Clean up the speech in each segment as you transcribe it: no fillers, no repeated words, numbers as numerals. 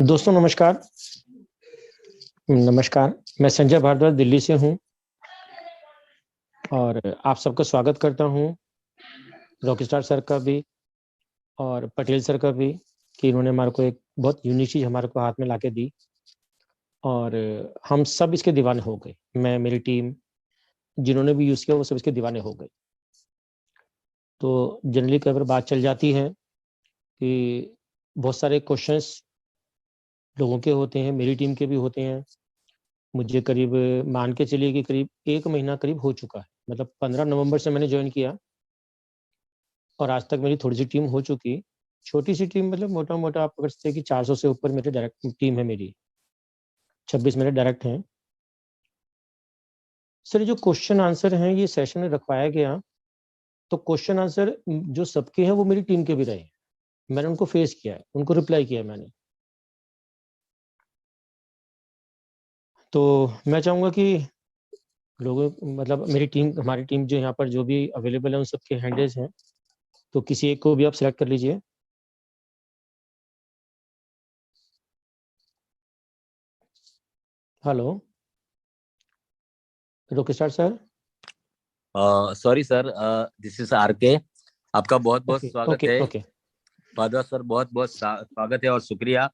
दोस्तों नमस्कार। नमस्कार, मैं संजय भारद्वाज दिल्ली से हूँ और आप सबका स्वागत करता हूँ, रॉकस्टार सर का भी और पटेल सर का भी, कि इन्होंने हमारे को एक बहुत यूनिक चीज़ हमारे को हाथ में लाके दी और हम सब इसके दीवाने हो गए। मैं, मेरी टीम, जिन्होंने भी यूज़ किया वो सब इसके दीवाने हो गए। तो जनरली कई बार बात चल जाती है कि बहुत सारे क्वेश्चंस लोगों के होते हैं, मेरी टीम के भी होते हैं। मुझे करीब मान के चलिए कि करीब 1 महीना करीब हो चुका है। मतलब 15 नवंबर से मैंने जॉइन किया और आज तक मेरी थोड़ी-सी टीम हो चुकी। छोटी-सी टीम मतलब मोटा-मोटा आप पकड़ सकते हैं कि 400 से ऊपर मेरे डायरेक्ट टीम है मेरी। 26 मेरे डायरेक्ट हैं। सर, जो क्वेश्चन आंसर हैं ये सेशन में रखवाया गया, तो क्वेश्चन आंसर जो सबके हैं वो मेरी टीम के भी रहे। मैंने उनको फेस किया है, उनको रिप्लाई किया है मैंने। तो मैं चाहूँगा कि लोगों मतलब मेरी टीम, हमारी टीम जो यहाँ पर जो भी अवेलेबल है उन सबके हैंडल्स हैं, तो किसी एक को भी आप सेलेक्ट कर लीजिए। Hello, rockstar sir. Sorry sir, this is R K. आपका बहुत बहुत ओके, स्वागत ओके, है। ओके। फादर सर, बहुत बहुत स्वागत है और शुक्रिया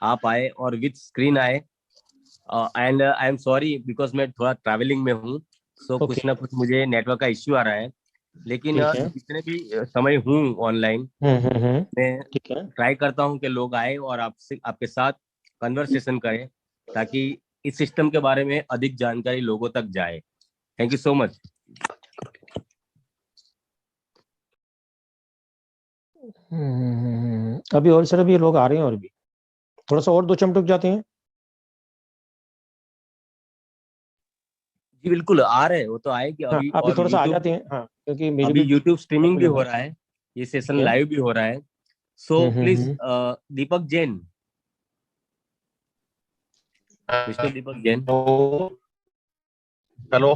आप आए और विद स्क्रीन आए। And I am sorry because मैं थोड़ा ट्रैवलिंग में हूँ, सो ओके, कुछ ना कुछ मुझे नेटवर्क का इश्यू आ रहा है। लेकिन ठीक है। जितने भी समय हूँ ऑनलाइन, हुँ। मैं ठीक है। ट्राई करता हूँ कि लोग आए और आपसे आपके साथ कन्वर्सेशन करें, ताकि इस सिस्टम के बारे में अधिक जानकारी लोगों तक जाए। Thank you so much. अभी और सर अभी लोग आ रहे हैं और भी। थोड़ा-सा और 2 चमक रुक जाते हैं। जी बिल्कुल आ रहे हैं, वो तो आएगी हाँ, अभी। अभी और थोड़ा-सा आ यूट्यूब, जाते हैं। हाँ, क्योंकि मेरी अभी भी यूट्यूब स्ट्रीमिंग भी प्रॉब्लम हो है। रहा है, ये ठीक सेशन है। लाइव भी हो रहा है। So please hmm. Deepak Jain, mister Deepak Jain. Hello. Hello.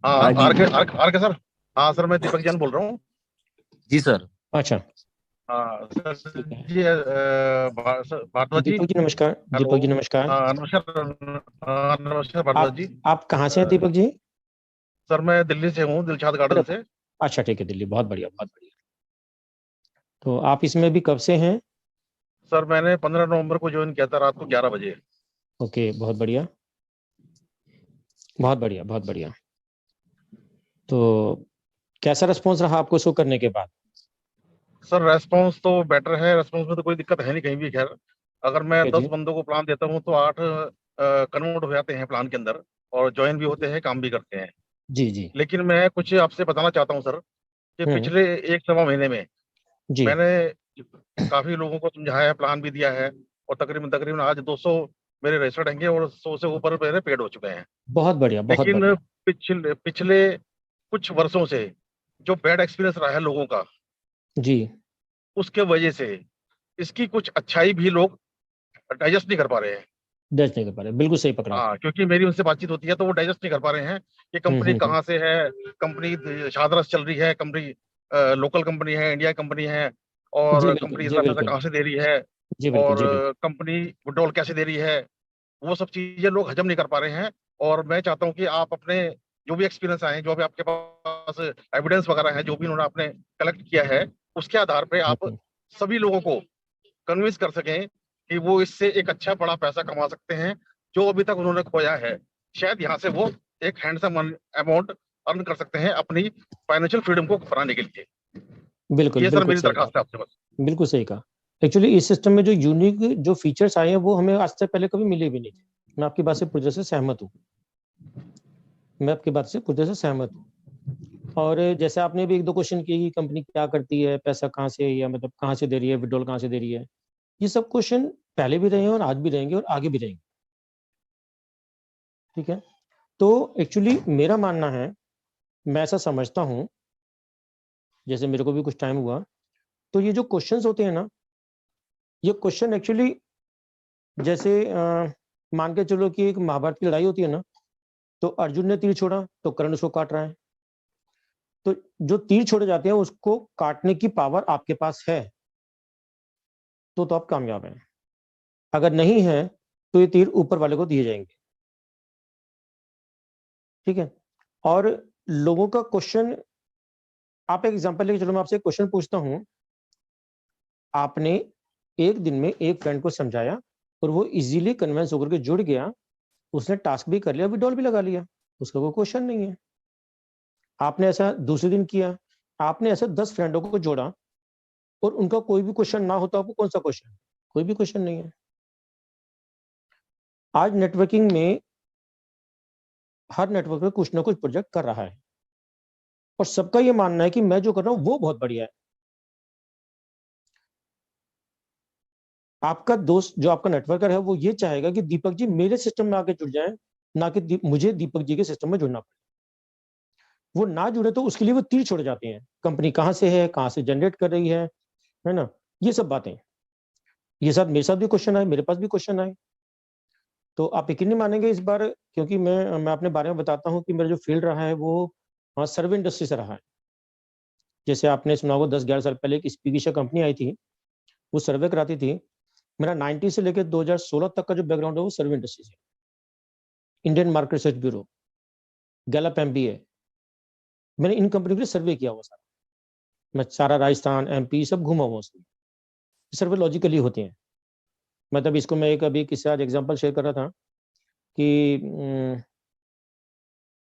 हाँ हाँ, जी। Are K sir. हाँ सर, मैं दीपक जैन बोल रहा हूँ। जी सर। अच्छा, हाँ सर। ठीक है। जी भारद्वाज जी। दीपक जी नमस्कार, हेलो। दीपक जी नमस्कार। हाँ नमस्कार। हाँ नमस्कार भारद्वाज आप जी। आप कहाँ से हैं दीपक जी? सर मैं दिल्ली से हूँ, दिलशाद गार्डन सिर्फ से। अच्छा, ठीक है, दिल्ली। बहुत बढ़िया, बहुत बढ़िया। तो आप इसमें भी कब से हैं? सर मैंने 15 नवंबर को ज्वाइन किया था, रात को 11 बजे। ओके, बहुत बढ़िया। बहुत बढ़िया, बहुत बढ़िया। तो कैसा रिस्पॉन्स रहा आपको शो करने के बाद? सर रेस्पॉन्स तो बेटर है, रेस्पॉन्स में तो कोई दिक्कत है नहीं कहीं भी। खैर, अगर मैं ठीक है 10 जी। बंदों को प्लान देता हूँ तो 8 कन्वर्ट हो जाते हैं प्लान के अंदर, और ज्वाइन भी होते हैं, काम भी करते हैं। जी, जी। लेकिन मैं कुछ आपसे बताना चाहता हूँ सर, कि हुँ, पिछले 1 सवा महीने में जी। मैंने काफी लोगों को समझाया है, प्लान भी दिया है, और तकरीबन तकरीबन आज 200 मेरे रजिस्टर्ड हैं और 100 से ऊपर मेरे पेड हो चुके हैं। बहुत बढ़िया, बहुत लेकिन बढ़िया। पिछले पिछले कुछ वर्षों से जो बैड एक्सपीरियंस रहा है लोगों का, जी, उसके वजह से इसकी कुछ अच्छाई भी लोग डाइजेस्ट नहीं कर पा रहे हैं। जज नहीं कर पा रहे। बिल्कुल सही पकड़ा हाँ, आपने। क्योंकि मेरी उनसे बातचीत होती है तो वो डाइजेस्ट नहीं कर पा रहे हैं कि कंपनी हुँ। कहाँ से है। कंपनी शादरस चल रही है, कंपनी लोकल कंपनी है, इंडिया कंपनी है, जी, और बिल्कुल। कंपनी जी, इतना पैसा बिल्कुल। कहाँ से दे रही है, जी, बिल्कुल, और जी, बिल्कुल। कंपनी विड्रॉल कैसे दे रही है। वो सब चीजें लोग हजम नहीं कर पा रहे हैं। और मैं चाहता हूँ कि आप अपने जो भी एक्सपीरियंस आए, जो भी आपके पास एविडेंस वगैरह है, जो भी उन्होंने आपने कलेक्ट किया है, उसके आधार पे आप हुँ। सभी लोगों को कन्विंस कर सकें कि वो इससे एक अच्छा बड़ा पैसा कमा सकते हैं, जो अभी तक उन्होंने खोया है। शायद यहाँ से वो एक हैंडसम अमाउंट अर्न कर सकते हैं अपनी फाइनेंशियल फ्रीडम को बनाने के लिए। बिल्कुल, ये सर बिल्कुल मेरी सही कहा दरखास्त है आपसे आपने। बस। बिल्कुल सही कहा। एक्चुअली इस सिस्टम में जो यूनिक जो फीचर्स आए हैं वो हमें आज से पहले कभी मिले भी नहीं थे। मैं आपकी बात से पूरी तरह से सहमत हूँ। मैं आपकी बात से पूरी तरह से सहमत हूँ। और जैसे आपने भी 1-2 क्वेश्चन किए कि कंपनी क्या करती है, पैसा कहाँ से, या मतलब कहाँ से दे रही है, विथड्रॉल कहाँ से दे रही है। ये सब क्वेश्चन पहले भी रहे हैं और आज भी रहेंगे और आगे भी रहेंगे। ठीक है? तो एक्चुअली मेरा मानना है, मैं ऐसा समझता हूँ, जैसे मेरे को भी कुछ टाइम हुआ, तो ये जो क्वेश्चंस होते हैं ना, ये क्वेश्चन एक्चुअली जैसे मान के चलो कि एक महाभारत की लड़ाई होती है ना, तो अर्जुन ने तीर छोड़ा तो कर्ण उसको काट रहा है। तो जो तीर छोड़े जाते हैं उसको काटने की पावर आपके पास है, तो आप कामयाब हैं। अगर नहीं है तो ये तीर ऊपर वाले को दिए जाएंगे, ठीक है। और लोगों का क्वेश्चन, आप एक एग्जांपल लेके चलो, मैं आपसे एक क्वेश्चन पूछता हूं, आपने एक दिन में एक फ्रेंड को समझाया और वो इजीली कन्विंस होकर के जुड़ गया, उसने टास्क भी कर लिया, विड्रॉल भी लगा लिया, उसका कोई क्वेश्चन नहीं है। आपने ऐसा दूसरे दिन किया, आपने ऐसे 10 फ्रेंडों को जोड़ा और उनका कोई भी क्वेश्चन ना होता, आपको कौन सा क्वेश्चन? कोई भी क्वेश्चन नहीं है। आज नेटवर्किंग में हर नेटवर्क में कुछ ना कुछ प्रोजेक्ट कर रहा है और सबका ये मानना है कि मैं जो कर रहा हूं वो बहुत बढ़िया है। आपका दोस्त जो आपका नेटवर्कर है वो ये चाहेगा कि दीपक जी मेरे सिस्टम में आके जुड़ जाएं, ना कि मुझे दीपक जी के सिस्टम में जुड़ना पड़े। वो ना जुड़े तो उसके लिए वो तीर छोड़ जाते हैं, कंपनी कहाँ से है, कहाँ से जनरेट कर रही है ना, ये सब बातें। ये सब मेरे साथ भी क्वेश्चन आए, मेरे पास भी क्वेश्चन आए। तो आप यकीन नहीं मानेंगे इस बार, क्योंकि मैं अपने बारे में बताता हूँ कि मेरा जो फील्ड रहा है वो सर्वे इंडस्ट्री से रहा है। जैसे आपने सुना होगा 10-11 साल पहले एक स्पीकिशा कंपनी आई थी, वो सर्वे कराती थी। मेरा 90 से लेकर 2016 तक का जो बैकग्राउंड है वो सर्वे इंडस्ट्री से, Indian market research bureau, Gallup MBA, मैंने इन कंपनी के लिए सर्वे किया हुआ सारा। मैं सारा राजस्थान एमपी सब घूमा हुआ उसमें। सर्वे लॉजिकली होते हैं। मतलब इसको मैं एक अभी किसी आज एग्जांपल शेयर कर रहा था कि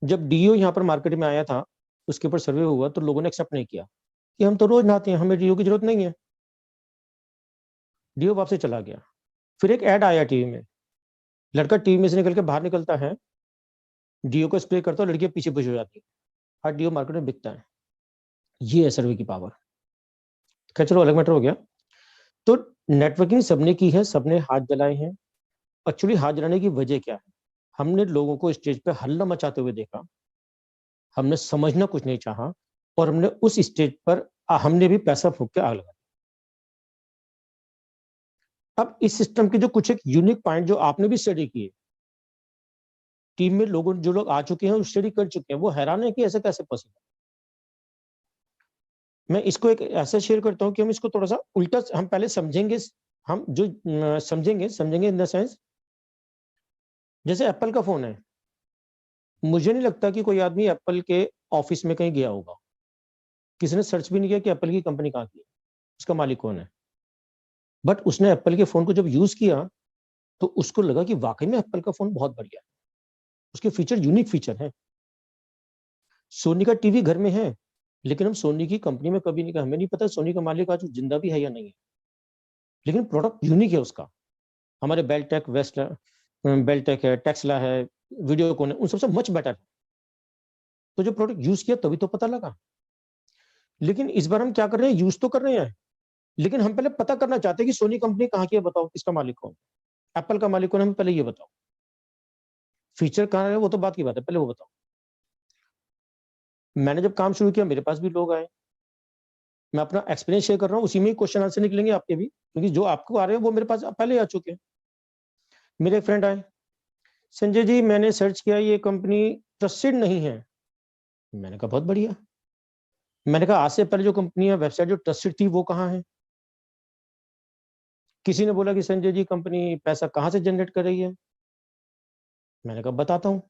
जब डीओ यहाँ पर मार्केट में आया था, उसके ऊपर सर्वे हुआ तो लोगों ने एक्सेप्ट नहीं किया कि हम तो रोज नहाते हैं, हमें डीओ की जरूरत नहीं है। डीओ वापस चला गया। फिर एक ऐड आया टीवी में, लड़का टीवी में से निकल के बाहर निकलता है, डीओ को स्प्रे करता है, लड़की पीछे पीछे हो जाती है। आज डीओ मार्केट में बिकता है। ये है सर्वे की पावर। खैर चलो, अलग मैटर हो गया। तो नेटवर्किंग सबने की है, सबने हाथ जलाए हैं। एक्चुअली हाथ जलाने की वजह क्या है? हमने लोगों को स्टेज पे हल्ला मचाते हुए देखा, हमने समझना कुछ नहीं चाहा और हमने उस स्टेज पर हमने भी पैसा फूंक के आग लगा। अब इस सिस्टम के जो कुछ एक यूनिक पॉइंट जो आपने भी स्टडी किए, टीम में लोगों जो लोग आ चुके हैं, स्टडी कर चुके हैं, वो हैरान है कि ऐसा कैसे पॉसिबल। मैं इसको एक ऐसा शेयर करता हूं कि हम इसको थोड़ा सा उल्टा हम पहले समझेंगे। हम जो समझेंगे इन द सेंस, जैसे एप्पल का फोन है, मुझे नहीं लगता कि कोई आदमी एप्पल के ऑफिस में कहीं गया होगा, किसी ने सर्च भी नहीं किया कि एप्पल की कंपनी कहाँ की है, उसका मालिक कौन है। बट उसने एप्पल के फोन को जब यूज किया तो उसको लगा कि वाकई में एप्पल का फोन बहुत बढ़िया है, उसके फीचर यूनिक फीचर है। सोनी का टीवी घर में है, लेकिन हम सोनी की कंपनी में कभी नहीं, हमें नहीं पता सोनी का मालिक आज जिंदा भी है या नहीं है, लेकिन प्रोडक्ट यूनिक है उसका। हमारे बेलटेक वेस्ट, बेलटेक है, टेक्सला है, वीडियोकॉन है, उन सबसे मच बेटर है। तो जो प्रोडक्ट यूज किया तभी तो पता लगा। लेकिन इस बार हम क्या कर रहे हैं, यूज तो कर रहे हैं, लेकिन हम पहले पता करना चाहते हैं कि सोनी कंपनी कहाँ की है, बताओ किसका मालिक कौन, एप्पल का मालिक कौन है, हमें पहले ये बताओ। फीचर कहाँ है वो तो बात की बात है, पहले वो बताओ। मैंने जब काम शुरू किया मेरे पास भी लोग आए, मैं अपना एक्सपीरियंस शेयर कर रहा हूँ, उसी में ही क्वेश्चन आंसर निकलेंगे आपके भी, क्योंकि जो आपको आ रहे हैं वो मेरे पास पहले आ चुके हैं। मेरे एक फ्रेंड आए, संजय जी मैंने सर्च किया, ये कंपनी ट्रस्टेड नहीं है। मैंने कहा बहुत बढ़िया। मैंने कहा आज से पहले जो कंपनी वेबसाइट जो ट्रस्टेड थी वो कहाँ है? किसी ने बोला कि संजय जी कंपनी पैसा कहाँ से जनरेट कर रही है। मैंने कहा बताता हूँ,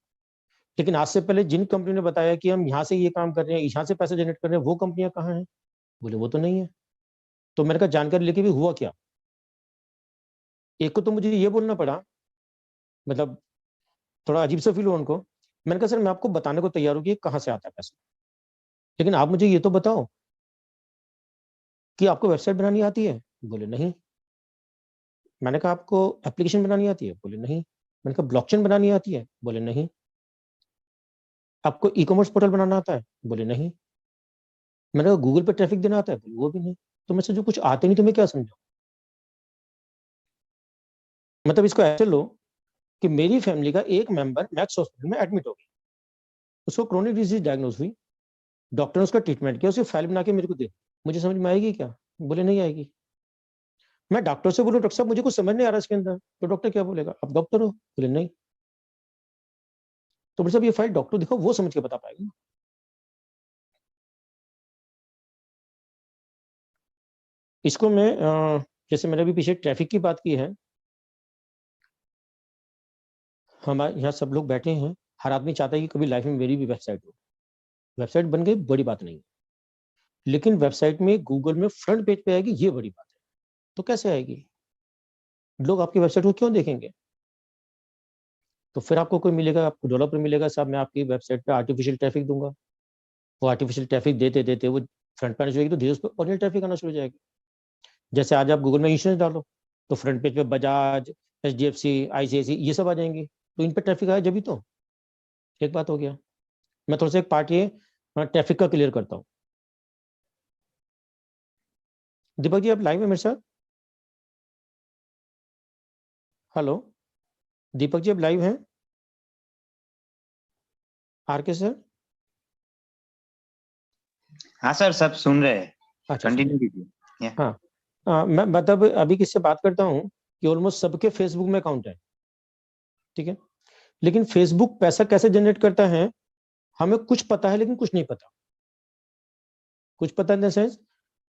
लेकिन आज से पहले जिन कंपनी ने बताया कि हम यहाँ से ये काम कर रहे हैं, यहाँ से पैसा जनरेट कर रहे हैं, वो कंपनियां कहाँ हैं? बोले वो तो नहीं है। तो मैंने कहा जानकारी लेके भी हुआ क्या? एक को तो मुझे ये बोलना पड़ा, मतलब थोड़ा अजीब सा फील हुआ उनको। मैंने कहा सर मैं आपको बताने को तैयार हूँ कि कहाँ से आता है पैसा, लेकिन आप मुझे ये तो बताओ कि आपको वेबसाइट बनानी आती है? बोले नहीं। मैंने कहा आपको एप्लीकेशन बनानी आती है? बोले नहीं। मैंने कहा ब्लॉकचेन बनानी आती है? बोले नहीं। आपको ई कॉमर्स पोर्टल बनाना आता है? बोले नहीं। मैंने कहा गूगल पे ट्रैफिक देना आता है? बोले वो भी नहीं। तो मैं से जो कुछ आते नहीं तो मैं क्या समझाऊं? मतलब इसको ऐसे लो कि मेरी फैमिली का एक मेंबर मैक्स हॉस्पिटल में एडमिट हो गया, उसको क्रोनिक डिजीज डायग्नोज हुई, डॉक्टर ने उसका ट्रीटमेंट किया, उसकी फाइल बना के मेरे को दे, मुझे समझ में आएगी क्या? बोले नहीं आएगी। मैं डॉक्टर से बोलूं डॉक्टर साहब मुझे कुछ समझ नहीं आ रहा इसके अंदर, तो डॉक्टर क्या बोलेगा, आप डॉक्टर हो? बोले नहीं। तो बोले साहब ये फाइल डॉक्टर दिखाओ, वो समझ के बता पाएगा। इसको मैं जैसे मैंने अभी पीछे ट्रैफिक की बात की है, हमारे यहाँ सब लोग बैठे हैं, हर आदमी चाहता है कि कभी लाइफ में मेरी भी वेबसाइट हो। वेबसाइट बन गई, बड़ी बात नहीं है, लेकिन वेबसाइट में गूगल में फ्रंट पेज पे आएगी, ये बड़ी बात है। तो कैसे आएगी? लोग आपकी वेबसाइट को क्यों देखेंगे? तो फिर आपको कोई मिलेगा, आपको डेवलपर मिलेगा, साहब मैं आपकी वेबसाइट पे आर्टिफिशियल ट्रैफिक दूंगा। वो आर्टिफिशियल ट्रैफिक देते देते वो फ्रंट पे आना शुरू होगी, तो धीरे उस पर ओरिजिनल ट्रैफिक आना शुरू हो जाएगी। जैसे आज आप गूगल में इंश्योरेंस डालो तो फ्रंट पेज पे बजाज, HDFC, ICICI ये सब आ जाएंगी, तो इन पर ट्रैफिक आया जब ही तो। एक बात हो गया। मैं थोड़ा सा एक पार्ट ये ट्रैफिक का क्लियर करता हूँ। दीपक जी आप लाइव है मेरे साथ? हेलो दीपक जी आप लाइव हैं? R K sir? हाँ सर, सब सुन रहे हैं, अच्छा कंटिन्यू कीजिए। हाँ, मैं मतलब अभी किससे बात करता हूँ कि ऑलमोस्ट सबके फेसबुक में अकाउंट है, ठीक है, लेकिन फेसबुक पैसा कैसे जनरेट करता है हमें कुछ पता है लेकिन कुछ नहीं पता। कुछ पता इन द सेंस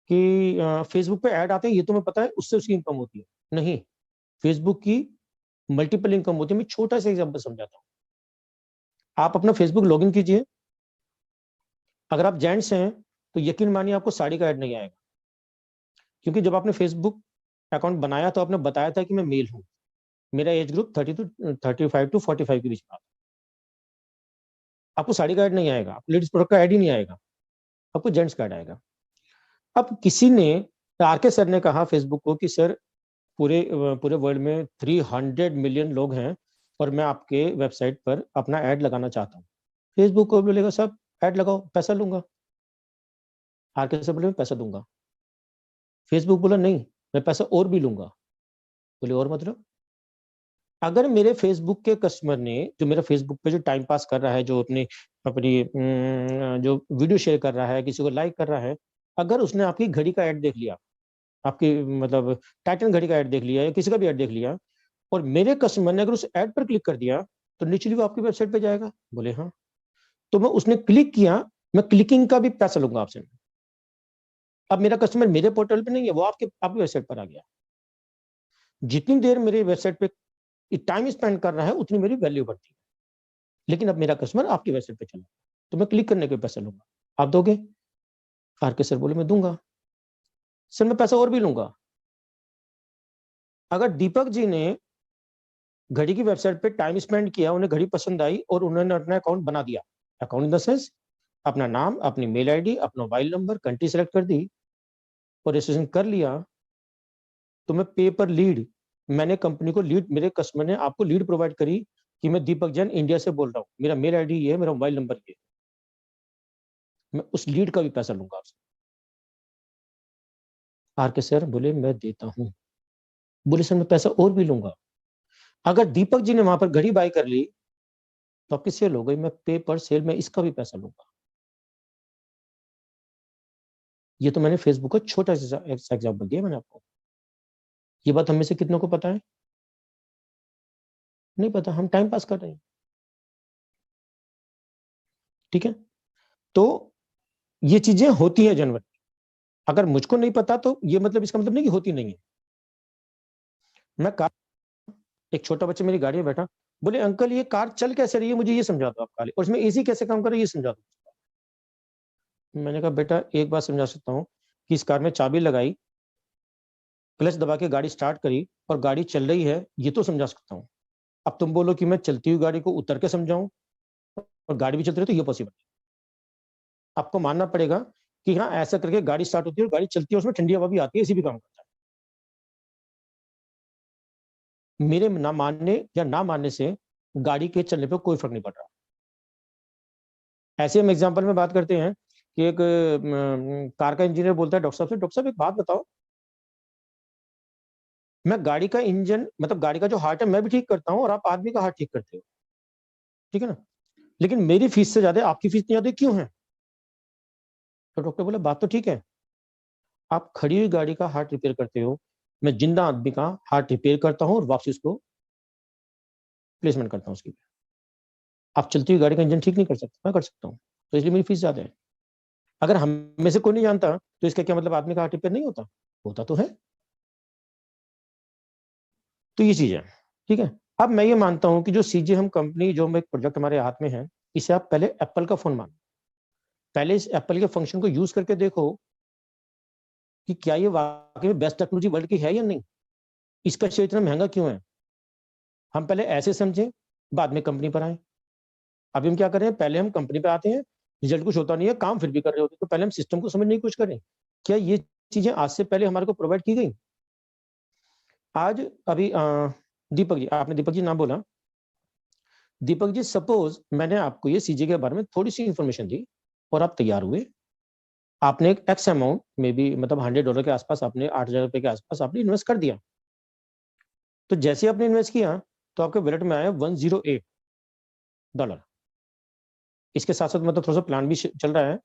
कि फेसबुक पे ऐड आते हैं, ये तो मैं पता है, उससे उसकी इनकम होती है। नहीं, फेसबुक की मल्टीपल इनकम होती है। मैं छोटा सा एग्जांपल समझाता हूँ। आप अपना फेसबुक लॉगिन कीजिए, अगर आप जेंट्स हैं तो यकीन मानिए आपको साड़ी का ऐड नहीं आएगा, क्योंकि जब आपने फेसबुक अकाउंट बनाया तो आपने बताया था कि मैं मेल हूं, मेरा एज ग्रुप 35 टू 45 के बीच में। आपको साड़ी का ऐड नहीं आएगा, लेडीज प्रोडक्ट का ऐड ही नहीं आएगा, आपको जेंट्स का ऐड आएगा। अब किसी ने, आरके सर ने कहा फेसबुक को कि सर पूरे पूरे वर्ल्ड में 300 मिलियन लोग हैं और मैं आपके वेबसाइट पर अपना ऐड लगाना चाहता हूँ। फेसबुक को बोलेगा साहब ऐड लगाओ, पैसा लूंगा। आरके सर बोले मैं पैसा दूंगा। फेसबुक बोला नहीं, मैं पैसा और भी लूंगा। बोले और मतलब? अगर मेरे फेसबुक के कस्टमर ने, जो मेरा फेसबुक पे जो टाइम पास कर रहा है, जो अपनी जो वीडियो शेयर कर रहा है, किसी को लाइक कर रहा है, अगर उसने आपकी घड़ी का ऐड देख लिया, आपकी मतलब टाइटन घड़ी का ऐड देख लिया या किसी का भी ऐड देख लिया, और मेरे कस्टमर ने अगर उस ऐड पर क्लिक कर दिया तो निचली वो आपकी वेबसाइट पे जाएगा। बोले हाँ। तो मैं उसने क्लिक किया, मैं क्लिकिंग का भी पैसा लूंगा आपसे। अब मेरा कस्टमर मेरे पोर्टल पे नहीं है, वो आपकी वेबसाइट पर आ गया। जितनी देर मेरे वेबसाइट पे टाइम स्पेंड कर रहा है उतनी मेरी वैल्यू बढ़ती है। लेकिन अब मेरा कस्टमर आपकी वेबसाइट पे चला तो मैं क्लिक करने के पैसा लूंगा। आप दोगे? आरके सर बोले मैं दूंगा। सर मैं पैसा और भी लूंगा। अगर दीपक जी ने घड़ी की वेबसाइट पे टाइम स्पेंड किया, उन्हें घड़ी पसंद आई और उन्होंने अपना अकाउंट बना दिया, अकाउंट इन द सेंस अपना नाम, अपनी मेल आईडी, अपना मोबाइल नंबर, कंट्री सेलेक्ट कर दी और रजिस्ट्रेशन कर लिया, तो मैं पे पर लीड, मैंने कंपनी को लीड, मेरे कस्टमर ने आपको लीड प्रोवाइड करी कि मैं दीपक जैन इंडिया से बोल रहा हूँ, मेरा मेल आईडी ये है, मेरा मोबाइल नंबर ये, मैं उस लीड का भी पैसा लूंगा आपसे। आरके सर बोले मैं देता हूं। बोले सर मैं पैसा और भी लूंगा। अगर दीपक जी ने वहां पर घड़ी बाय कर ली तो आपकी सेल हो गई, मैं पे पर सेल में इसका भी पैसा लूंगा। ये तो मैंने फेसबुक का छोटा सा एग्जाम्पल दिया मैंने आपको। ये बात हम में से कितनों को पता है? नहीं पता, हम टाइम पास कर रहे हैं। ठीक है, तो ये चीजें होती है जनवरी। अगर मुझको नहीं पता तो ये मतलब इसका मतलब नहीं कि होती नहीं है। मैं कार, एक छोटा बच्चा मेरी गाड़ी में बैठा, बोले अंकल ये कार चल कैसे रही है, मुझे ये समझा दो आप काले, और इसमें एसी कैसे काम कर रहा है ये समझा दो। मैंने कहा बेटा एक बात समझा सकता हूँ कि इस कार में चाबी लगाई, क्लच दबा के गाड़ी स्टार्ट करी और गाड़ी चल रही है, ये तो समझा सकता हूँ। अब तुम बोलो कि मैं चलती हुई गाड़ी को उतर के समझाऊं और गाड़ी भी चलती रही, तो ये पॉसिबल है। आपको मानना पड़ेगा कि हाँ ऐसा करके गाड़ी स्टार्ट होती है और गाड़ी चलती है, उसमें ठंडी हवा भी आती है, एसी भी काम करता है। मेरे ना मानने या ना मानने से गाड़ी के चलने पर कोई फर्क नहीं पड़ रहा। ऐसे हम एग्जाम्पल में बात करते हैं कि एक कार का इंजीनियर बोलता है डॉक्टर साहब से, डॉक्टर साहब एक बात बताओ, मैं गाड़ी का इंजन मतलब गाड़ी का जो हार्ट है मैं भी ठीक करता हूँ और आप आदमी का हार्ट ठीक करते हो, ठीक है ना, लेकिन मेरी फीस से ज्यादा आपकी फीस ज्यादा क्यों है? तो डॉक्टर बोला बात तो ठीक है, आप खड़ी हुई गाड़ी का हार्ट रिपेयर करते हो, मैं जिंदा आदमी का हार्ट रिपेयर करता हूँ और वापसी उसको प्लेसमेंट करता हूँ उसकी। आप चलती हुई गाड़ी का इंजन ठीक नहीं कर सकते, मैं कर सकता हूँ, तो इसलिए मेरी फीस ज्यादा है। अगर हम में से कोई नहीं जानता तो इसका क्या मतलब आदमी का हार्ट रिपेयर नहीं होता? होता तो है। तो ये चीज है, ठीक है। अब मैं ये मानता हूं कि जो सीजे हम कंपनी, जो एक प्रोजेक्ट हमारे हाथ में है, इसे आप पहले एप्पल का फोन मानो, पहले इस एप्पल के फंक्शन को यूज करके देखो कि क्या ये वाकई में बेस्ट टेक्नोलॉजी वर्ल्ड की है या नहीं, इसका शेयर इतना महंगा क्यों है। हम पहले ऐसे समझें, बाद में कंपनी पर आए। अभी हम क्या कर रहे हैं, पहले हम कंपनी पे आते हैं, रिजल्ट कुछ होता नहीं है, काम फिर भी कर रहे होते, तो पहले हम सिस्टम को समझने की कोशिश करें, क्या ये चीजें आज से पहले हमारे को प्रोवाइड की गई। आज अभी दीपक जी, आपने दीपक जी नाम बोला, दीपक जी सपोज मैंने आपको ये सीजे के बारे में थोड़ी सी इंफॉर्मेशन दी और आप तैयार हुए, आपने एक एक्स अमाउंट में भी मतलब $100 के आसपास, आपने $8,000 के आसपास आपने इन्वेस्ट कर दिया। तो जैसे ही आपने इन्वेस्ट किया तो आपके वॉलेट में आया $108। इसके साथ साथ मतलब थोड़ा सा प्लान भी चल रहा है,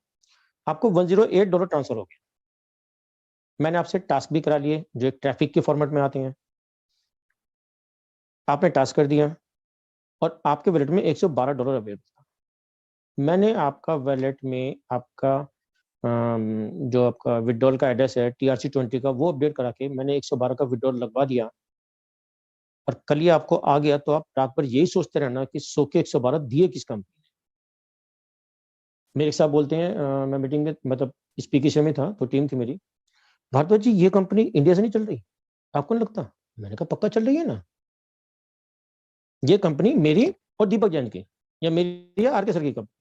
आपको $108 ट्रांसफर हो गया। मैंने आपसे टास्क भी करा लिए जो एक ट्रैफिक के फॉर्मेट में आते हैं, आपने टास्क कर दिया और आपके वॉलेट में $112 अवेलेबल था। मैंने आपका वॉलेट में आपका जो आपका विड्रॉल का एड्रेस है TRC20 का, वो अपडेट करा के मैंने 112 का विड्रॉल लगवा दिया और कल ही आपको आ गया, तो आप रात भर यही सोचते रहना कि 100 के 112 दिए किस कंपनी ने। मेरे साथ बोलते हैं, मैं मीटिंग में मतलब स्पीकर में था तो टीम थी मेरी, भारद्वाज जी ये कंपनी इंडिया से नहीं चल रही, आपको नहीं लगता। मैंने कहा पक्का चल रही है ना, ये कंपनी मेरी और दीपक जैन की, या मेरी या आर के सर की company.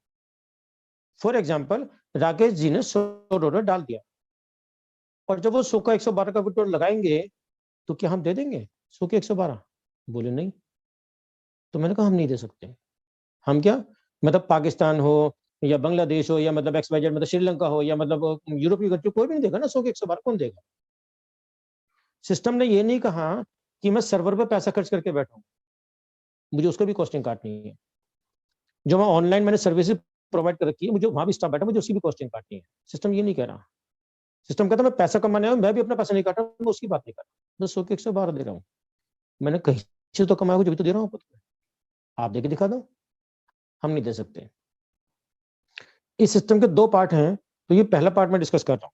For example Rakesh ji ने $100 डाल दिया और जब वो 100 का 112 का विड्रॉल लगाएंगे तो क्या हम दे देंगे 100 के 112? बोले नहीं। तो मैंने कहा हम नहीं दे सकते। हम क्या मतलब पाकिस्तान हो या बांग्लादेश हो या मतलब XYZ मतलब श्रीलंका हो या मतलब यूरोपीय कंट्री, कोई भी नहीं देगा ना 100 के 112, कौन देगा। सिस्टम ने ये नहीं कहा कि मैं सर्वर पे पैसा खर्च करके बैठूं, मुझे उसका भी कॉस्टिंग काटनी है। जो मैं ऑनलाइन मैंने सर्विसेज प्रोवाइड कर रखी है, मुझे वहां भी स्टाफ बैठा, मुझे उसकी भी कॉस्टिंग काटनी है। सिस्टम ये नहीं कह रहा। सिस्टम कहता मैं पैसा कमाने आया, मैं भी अपना पैसा नहीं काट रहा, मैं उसकी बात नहीं कर रहा, मैं 100 के 112 दे रहा हूँ। मैंने कहीं से तो कमाया, जब तो दे रहा हूँ, आप देके दिखा दो। हम नहीं दे सकते। इस सिस्टम के 2 पार्ट हैं, तो ये पहला पार्ट मैं डिस्कस कर रहा हूँ।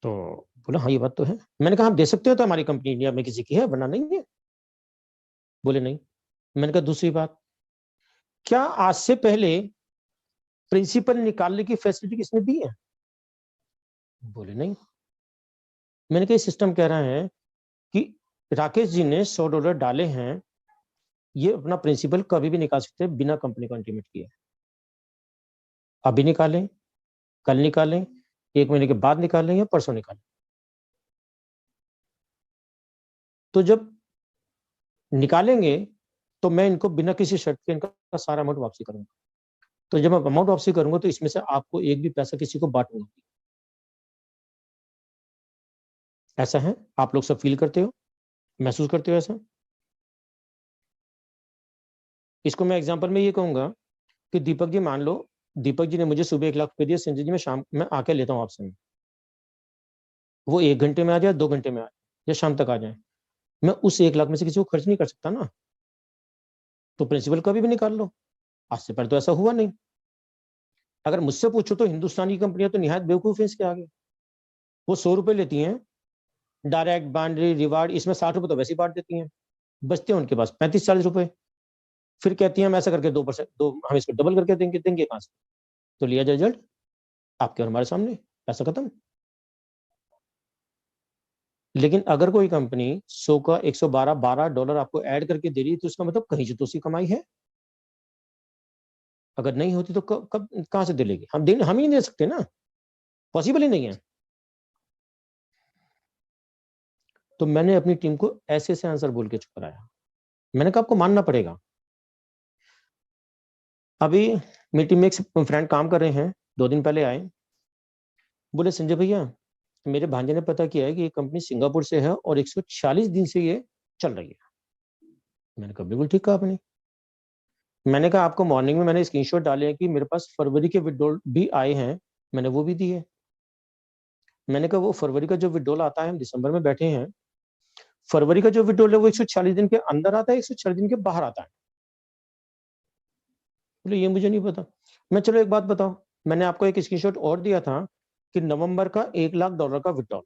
तो बोला हाँ ये बात तो है। मैंने कहा आप दे सकते हो तो हमारी कंपनी इंडिया में किसी की है, वरना नहीं है। बोले नहीं। मैंने कहा दूसरी बात, क्या आज से पहले प्रिंसिपल निकालने की फैसिलिटी किसने दी है? बोले नहीं। मैंने कहा सिस्टम कह रहा है कि राकेश जी ने $100 डाले हैं, ये अपना प्रिंसिपल कभी भी निकाल सकते हैं बिना कंपनी को इंटीमेट किए। अभी निकालें, कल निकालें, 1 महीने के बाद निकालें या परसों निकालें। तो जब निकालेंगे तो मैं इनको बिना किसी शर्त के इनका सारा अमाउंट वापसी करूंगा। तो जब मैं अमाउंट वापसी करूंगा तो इसमें से आपको एक भी पैसा किसी को बांटूंगा। ऐसा है, आप लोग सब फील करते हो, महसूस करते हो ऐसा? इसको मैं एग्जांपल में ये कहूंगा कि दीपक जी, मान लो दीपक जी ने मुझे सुबह 1 लाख रुपए दिए, संजय जी मैं शाम में आके लेता हूँ आपसे, वो 1 घंटे में आ जाए, 2 घंटे में आ जाए या शाम तक आ जाए, मैं उस 1 लाख में से किसी को खर्च नहीं कर सकता ना। तो प्रिंसिपल कभी भी निकाल लो, आज से पहले तो ऐसा हुआ नहीं। अगर मुझसे पूछो तो हिंदुस्तान की कंपनियां तो निहायत बेवकूफ है इसके आगे। वो $100 लेती हैं डायरेक्ट, बाउंड्री, रिवार्ड, इसमें $60 तो वैसे ही बांट देती हैं, बचते हैं उनके पास $35-40। फिर कहती हैं हम ऐसा करके 2%, हम इसको डबल करके देंगे कहां से? तो लिया जाए रिजल्ट आपके और हमारे सामने, पैसा खत्म। लेकिन अगर कोई कंपनी 100 का 112 $12 आपको ऐड करके दे रही है, तो उसका मतलब कहीं से तो उसकी कमाई है। अगर नहीं होती तो कब कहां से दे लेगी? हम ही नहीं दे सकते ना, पॉसिबल ही नहीं है। तो मैंने अपनी टीम को ऐसे से आंसर बोल के चुप कराया। मैंने कहा आपको मानना पड़ेगा। अभी मेरी टीम में एक फ्रेंड काम कर रहे हैं, 2 दिन पहले आए, बोले संजय भैया मेरे भांजे ने पता किया है कि ये कंपनी सिंगापुर से है और 146 दिन से ये चल रही है। मैंने कहा बिल्कुल ठीक कहा आपने। मैंने कहा आपको मॉर्निंग में मैंने स्क्रीनशॉट डाले हैं कि मेरे पास फरवरी के विड्रॉल भी आए हैं, मैंने वो भी दिए। मैंने कहा वो फरवरी का जो विड्रॉल आता है, हम दिसंबर में बैठे हैं, फरवरी का जो विड्रॉल है वो 146 दिन के अंदर आता है, 146 दिन के बाहर आता है। बोले ये मुझे नहीं पता। मैं चलो एक बात बताओ, मैंने आपको एक स्क्रीनशॉट और दिया था कि नवंबर का $1 लाख का विड्रॉल,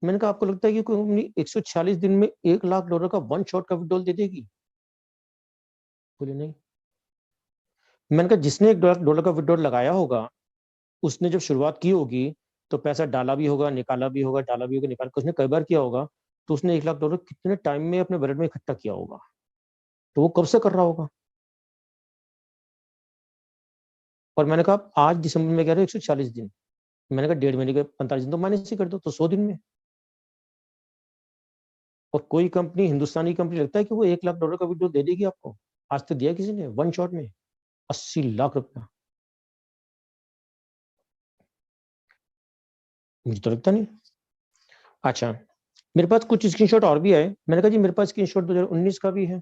मैंने कहा आपको लगता है कि कोई कंपनी 146 दिन में $1 लाख का वन शॉट का विड्रॉल दे देगी? बोले नहीं। मैंने कहा जिसने $1 का विड्रॉल लगाया होगा, उसने जब शुरुआत की होगी तो पैसा डाला भी होगा, निकाला भी होगा, डाला भी होगा, निकाला, उसने कई बार किया होगा, तो उसने $1 लाख कितने टाइम में अपने वॉलेट में इकट्ठा किया होगा, तो वो कब से कर रहा होगा। और मैंने कहा आज दिसंबर में कह रहे 140 दिन, मैंने कहा 1.5 महीने के 45 दिन तो माइनस ही कर दो, तो 100 दिन में। और कोई कंपनी, हिंदुस्तानी कंपनी, लगता है कि वो $1 लाख का विड्रॉल दे देगी आपको? आज तक दिया किसी ने वन शॉट में? 80 लाख रुपया, मुझे तो लगता नहीं। अच्छा, मेरे पास कुछ स्क्रीनशॉट और भी है। मैंने कहा जी मेरे पास स्क्रीनशॉट 2019 का भी है।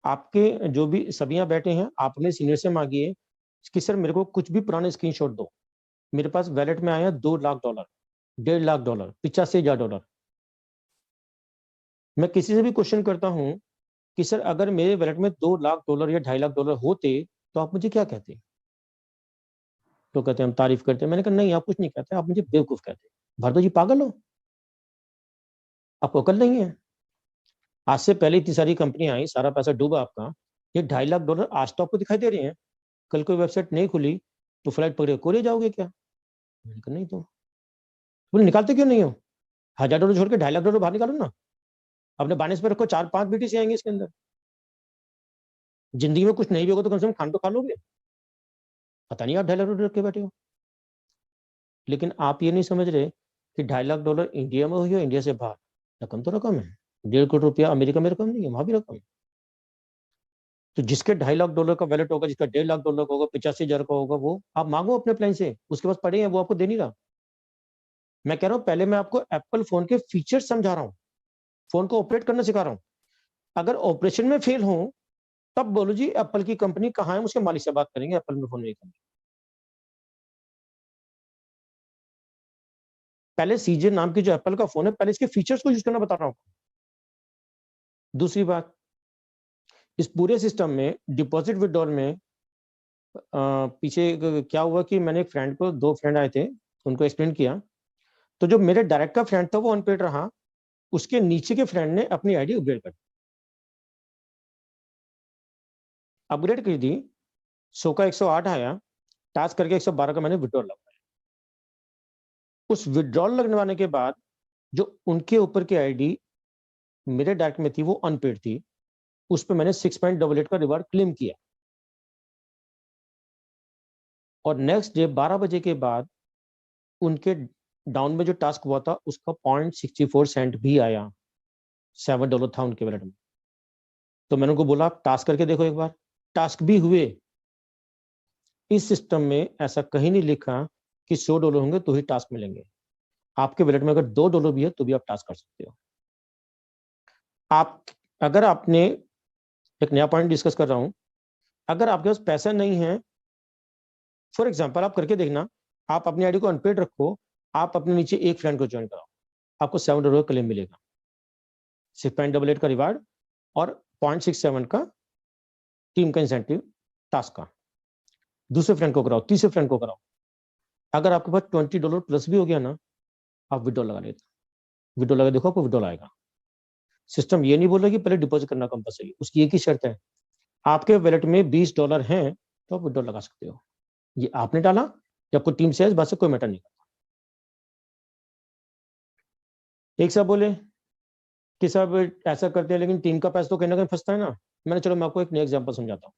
आपके जो भी सभी यहाँ बैठे हैं, आप अपने सीनियर से मांगिए कि सर मेरे को कुछ भी पुराने स्क्रीनशॉट दो। मेरे पास वैलेट में आया $2 लाख, $1.5 लाख, $85,000। मैं किसी से भी क्वेश्चन करता हूं कि सर अगर मेरे वैलेट में $2 लाख या $2.5 लाख होते तो आप मुझे क्या कहते? तो कहते हैं हम तारीफ करते हैं। मैंने कहा नहीं, आप कुछ नहीं कहते, आप मुझे बेवकूफ कहते। भारतो जी पागल हो, आपको अकल नहीं है। आज से पहले इतनी सारी कंपनियां आई, सारा पैसा डूबा आपका, ये $2.5 लाख आज तो आपको दिखाई दे रहे हैं। कल कोई वेबसाइट नहीं खुली तो फ्लाइट पकड़े कोरिया जाओगे क्या? मैंने कहा नहीं। तो बोले निकालते क्यों नहीं हो? $1,000 छोड़ के $2.5 लाख बाहर निकालो ना, अपने बानिस पे रखो, 4-5 बीटीसी आएंगे इसके अंदर। जिंदगी में कुछ नहीं भी होगा तो कम से कम खान तो खा लोगे। पता नहीं आप $2.5 लाख रख के बैठे हो। लेकिन आप ये नहीं समझ रहे कि $2.5 लाख इंडिया में हो या इंडिया से बाहर, रकम तो रकम है। $1.5 करोड़ अमेरिका में रकम नहीं है, वहां भी रकम है। तो जिसके $2.5 लाख का वैलेट होगा, जिसका $1.5 लाख होगा, 85,000 का होगा, वो आप मांगो अपने प्लान से, उसके पास पड़े हैं, वो आपको दे नहीं रहा। मैं कह रहा हूं पहले मैं आपको एप्पल फोन के फीचर्स समझा रहा हूं, फोन को ऑपरेट करना सिखा रहा हूं। अगर ऑपरेशन में फेल हो तब बोलो जी एप्पल की कंपनी कहां है, उसके मालिक से बात करेंगे, एप्पल में फोन नहीं करेंगे। पहले सीजे नाम की जो एप्पल का फोन है, पहले इसके फीचर्स को यूज करना बता रहा हूं। दूसरी बात, इस पूरे सिस्टम में डिपॉजिट विड्रॉल में पीछे क्या हुआ कि मैंने एक फ्रेंड को, 2 फ्रेंड आए थे, उनको एक्सप्लेन किया, तो जो मेरे डायरेक्ट का फ्रेंड था वो अनपेड रहा, उसके नीचे के फ्रेंड ने अपनी आईडी अपग्रेड कर दी। 100 का 108 आया, टास्क करके 112 का मैंने विड्रॉल लगवाया। उस विड्रॉल लगवाने के बाद जो उनके ऊपर की आईडी मेरे डायरेक्ट में थी वो अनपेड थी, उस पर मैंने 6.88 का रिवार्ड क्लेम किया। और नेक्स्ट डे 12 बजे के बाद उनके डाउन में जो टास्क हुआ था उसका 0.64 सेंट भी आया, $7 था उनके वैलेट में। तो मैंने उनको बोला आप टास्क करके देखो एक बार, टास्क भी हुए। इस सिस्टम में ऐसा कहीं नहीं लिखा कि $100 होंगे तो ही टास्क मिलेंगे। आपके वैलेट में अगर $2 भी है तो भी आप टास्क कर सकते हो। आप, अगर आपने, एक नया पॉइंट डिस्कस कर रहा हूं, अगर आपके पास पैसा नहीं है, फॉर एग्जांपल आप करके देखना, आप अपनी आईडी को अनपेड रखो, आप अपने नीचे एक फ्रेंड को ज्वाइन कराओ, आपको $7 का क्लेम मिलेगा, 6.88 का रिवार्ड और 0.67 का टीम का इंसेंटिव टास्क का। दूसरे फ्रेंड को कराओ, तीसरे फ्रेंड को कराओ। अगर आपके पास $20 प्लस भी हो गया ना, आप विड्रॉल लगा लेते, विड्रॉल लगा देखो आपको विड्रॉल आएगा। सिस्टम ये नहीं बोल रहा कि पहले डिपॉजिट करना कंपलसरी, उसकी एक ही शर्त है, आपके वैलेट में $20 हैं तो आप विड्रॉल लगा सकते हो। ये आपने डाला या आपको टीम से है, इस बात से कोई मैटर नहीं करता। एक साहब बोले कि साहब ऐसा करते हैं लेकिन टीम का पैसा तो कहीं ना कहीं फंसता है ना। मैंने, चलो मैं आपको एक नया एग्जांपल समझाता हूँ,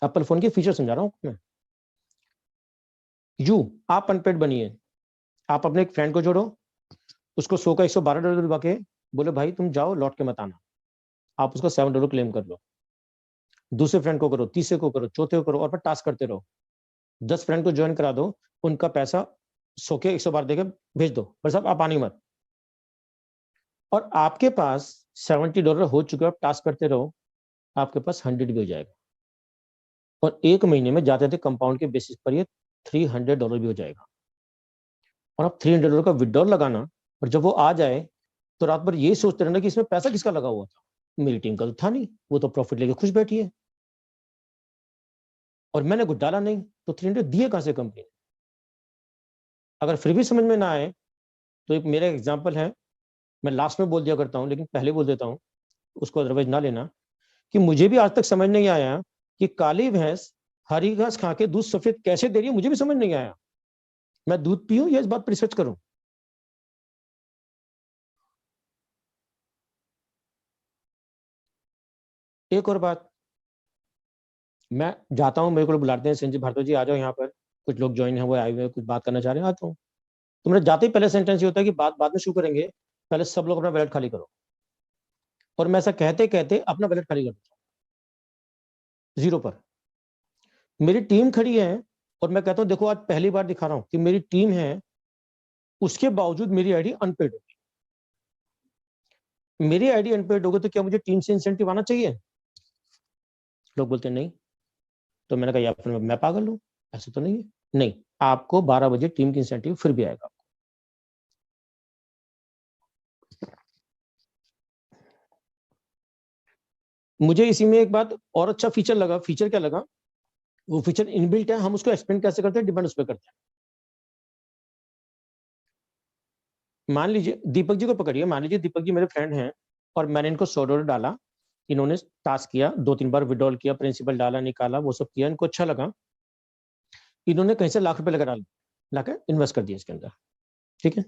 एप्पल फोन के फीचर समझा रहा हूँ मैं। आप अनपेड बनिए, आप अपने एक फ्रेंड को जोड़ो, उसको 100 का $112 दिलवा के बोले भाई तुम जाओ लौट के मत आना, आप उसका $7 क्लेम कर लो। दूसरे फ्रेंड को करो, तीसरे को करो, चौथे को करो, और फिर टास्क करते रहो। 10 फ्रेंड को ज्वाइन करा दो, उनका पैसा 100 के 112 देके भेज दो, पर साहब आप आने मत। और आपके पास $70 हो चुके, आप टास्क करते रहो, आपके पास 100 भी हो जाएगा। और एक महीने में जाते थे कंपाउंड के बेसिस पर ये $300 भी हो जाएगा। और आप $300 का विड्रॉल लगाना, और जब वो आ जाए तो रात भर ये सोचते रहना कि इसमें पैसा किसका लगा हुआ था, मेरी टीम का तो था नहीं, वो तो प्रॉफिट लेके खुश बैठी है, और मैंने कुछ डाला नहीं, तो 300 दिए कहां से कंपनी ने? अगर फिर भी समझ में ना आए तो एक मेरा एग्जाम्पल है, मैं लास्ट में बोल दिया करता हूँ लेकिन पहले बोल देता हूँ, उसको अदरवाइज ना लेना, कि मुझे भी आज तक समझ नहीं आया कि काली भैंस हरी घास खा के दूध सफेद कैसे दे रही है, मुझे भी समझ नहीं आया। मैं दूध पीऊं या इस बात पर रिसर्च करूं? एक और बात, मैं जाता हूं, मेरे को बुलाते हैं, संजय भारद्वाज जी आ जाओ यहाँ पर, कुछ लोग ज्वाइन है, वो आए हुए हैं, कुछ बात करना चाह रहे हैं, आता हूँ। तो मेरे जाते ही पहले सेंटेंस ये होता है कि बात बाद में शुरू करेंगे, पहले सब लोग अपना वैलेट खाली करो। और मैं ऐसा कहते कहते अपना वैलेट खाली कर देता हूं, 0 पर। मेरी टीम खड़ी है और मैं कहता हूं देखो आज पहली बार दिखा रहा हूं कि मेरी टीम है, उसके बावजूद मेरी आईडी अनपेड होगी। मेरी आईडी अनपेड होगी तो क्या मुझे टीम से इंसेंटिव आना चाहिए? लोग बोलते हैं नहीं। तो मैंने कहा या फिर मैं पागल हूं, ऐसा तो नहीं है। नहीं, आपको 12 बजे टीम की इंसेंटिव फिर भी आएगा। मुझे इसी में एक बात और अच्छा फीचर लगा। फीचर क्या लगा? वो फीचर इनबिल्ट है, हम उसको एक्सप्लेन कैसे करते हैं, डिपेंड उस पर करते हैं। मान लीजिए दीपक जी को पकड़िए, मान लीजिए दीपक जी मेरे फ्रेंड हैं और मैंने इनको $100 डाला, इन्होंने टास्क किया, 2-3 बार विड्रॉल किया, प्रिंसिपल डाला, निकाला, वो सब किया, इनको अच्छा लगा, इन्होंने कहीं से लाख रुपए लगा डाल लाकर इन्वेस्ट कर दिया इसके अंदर। ठीक है,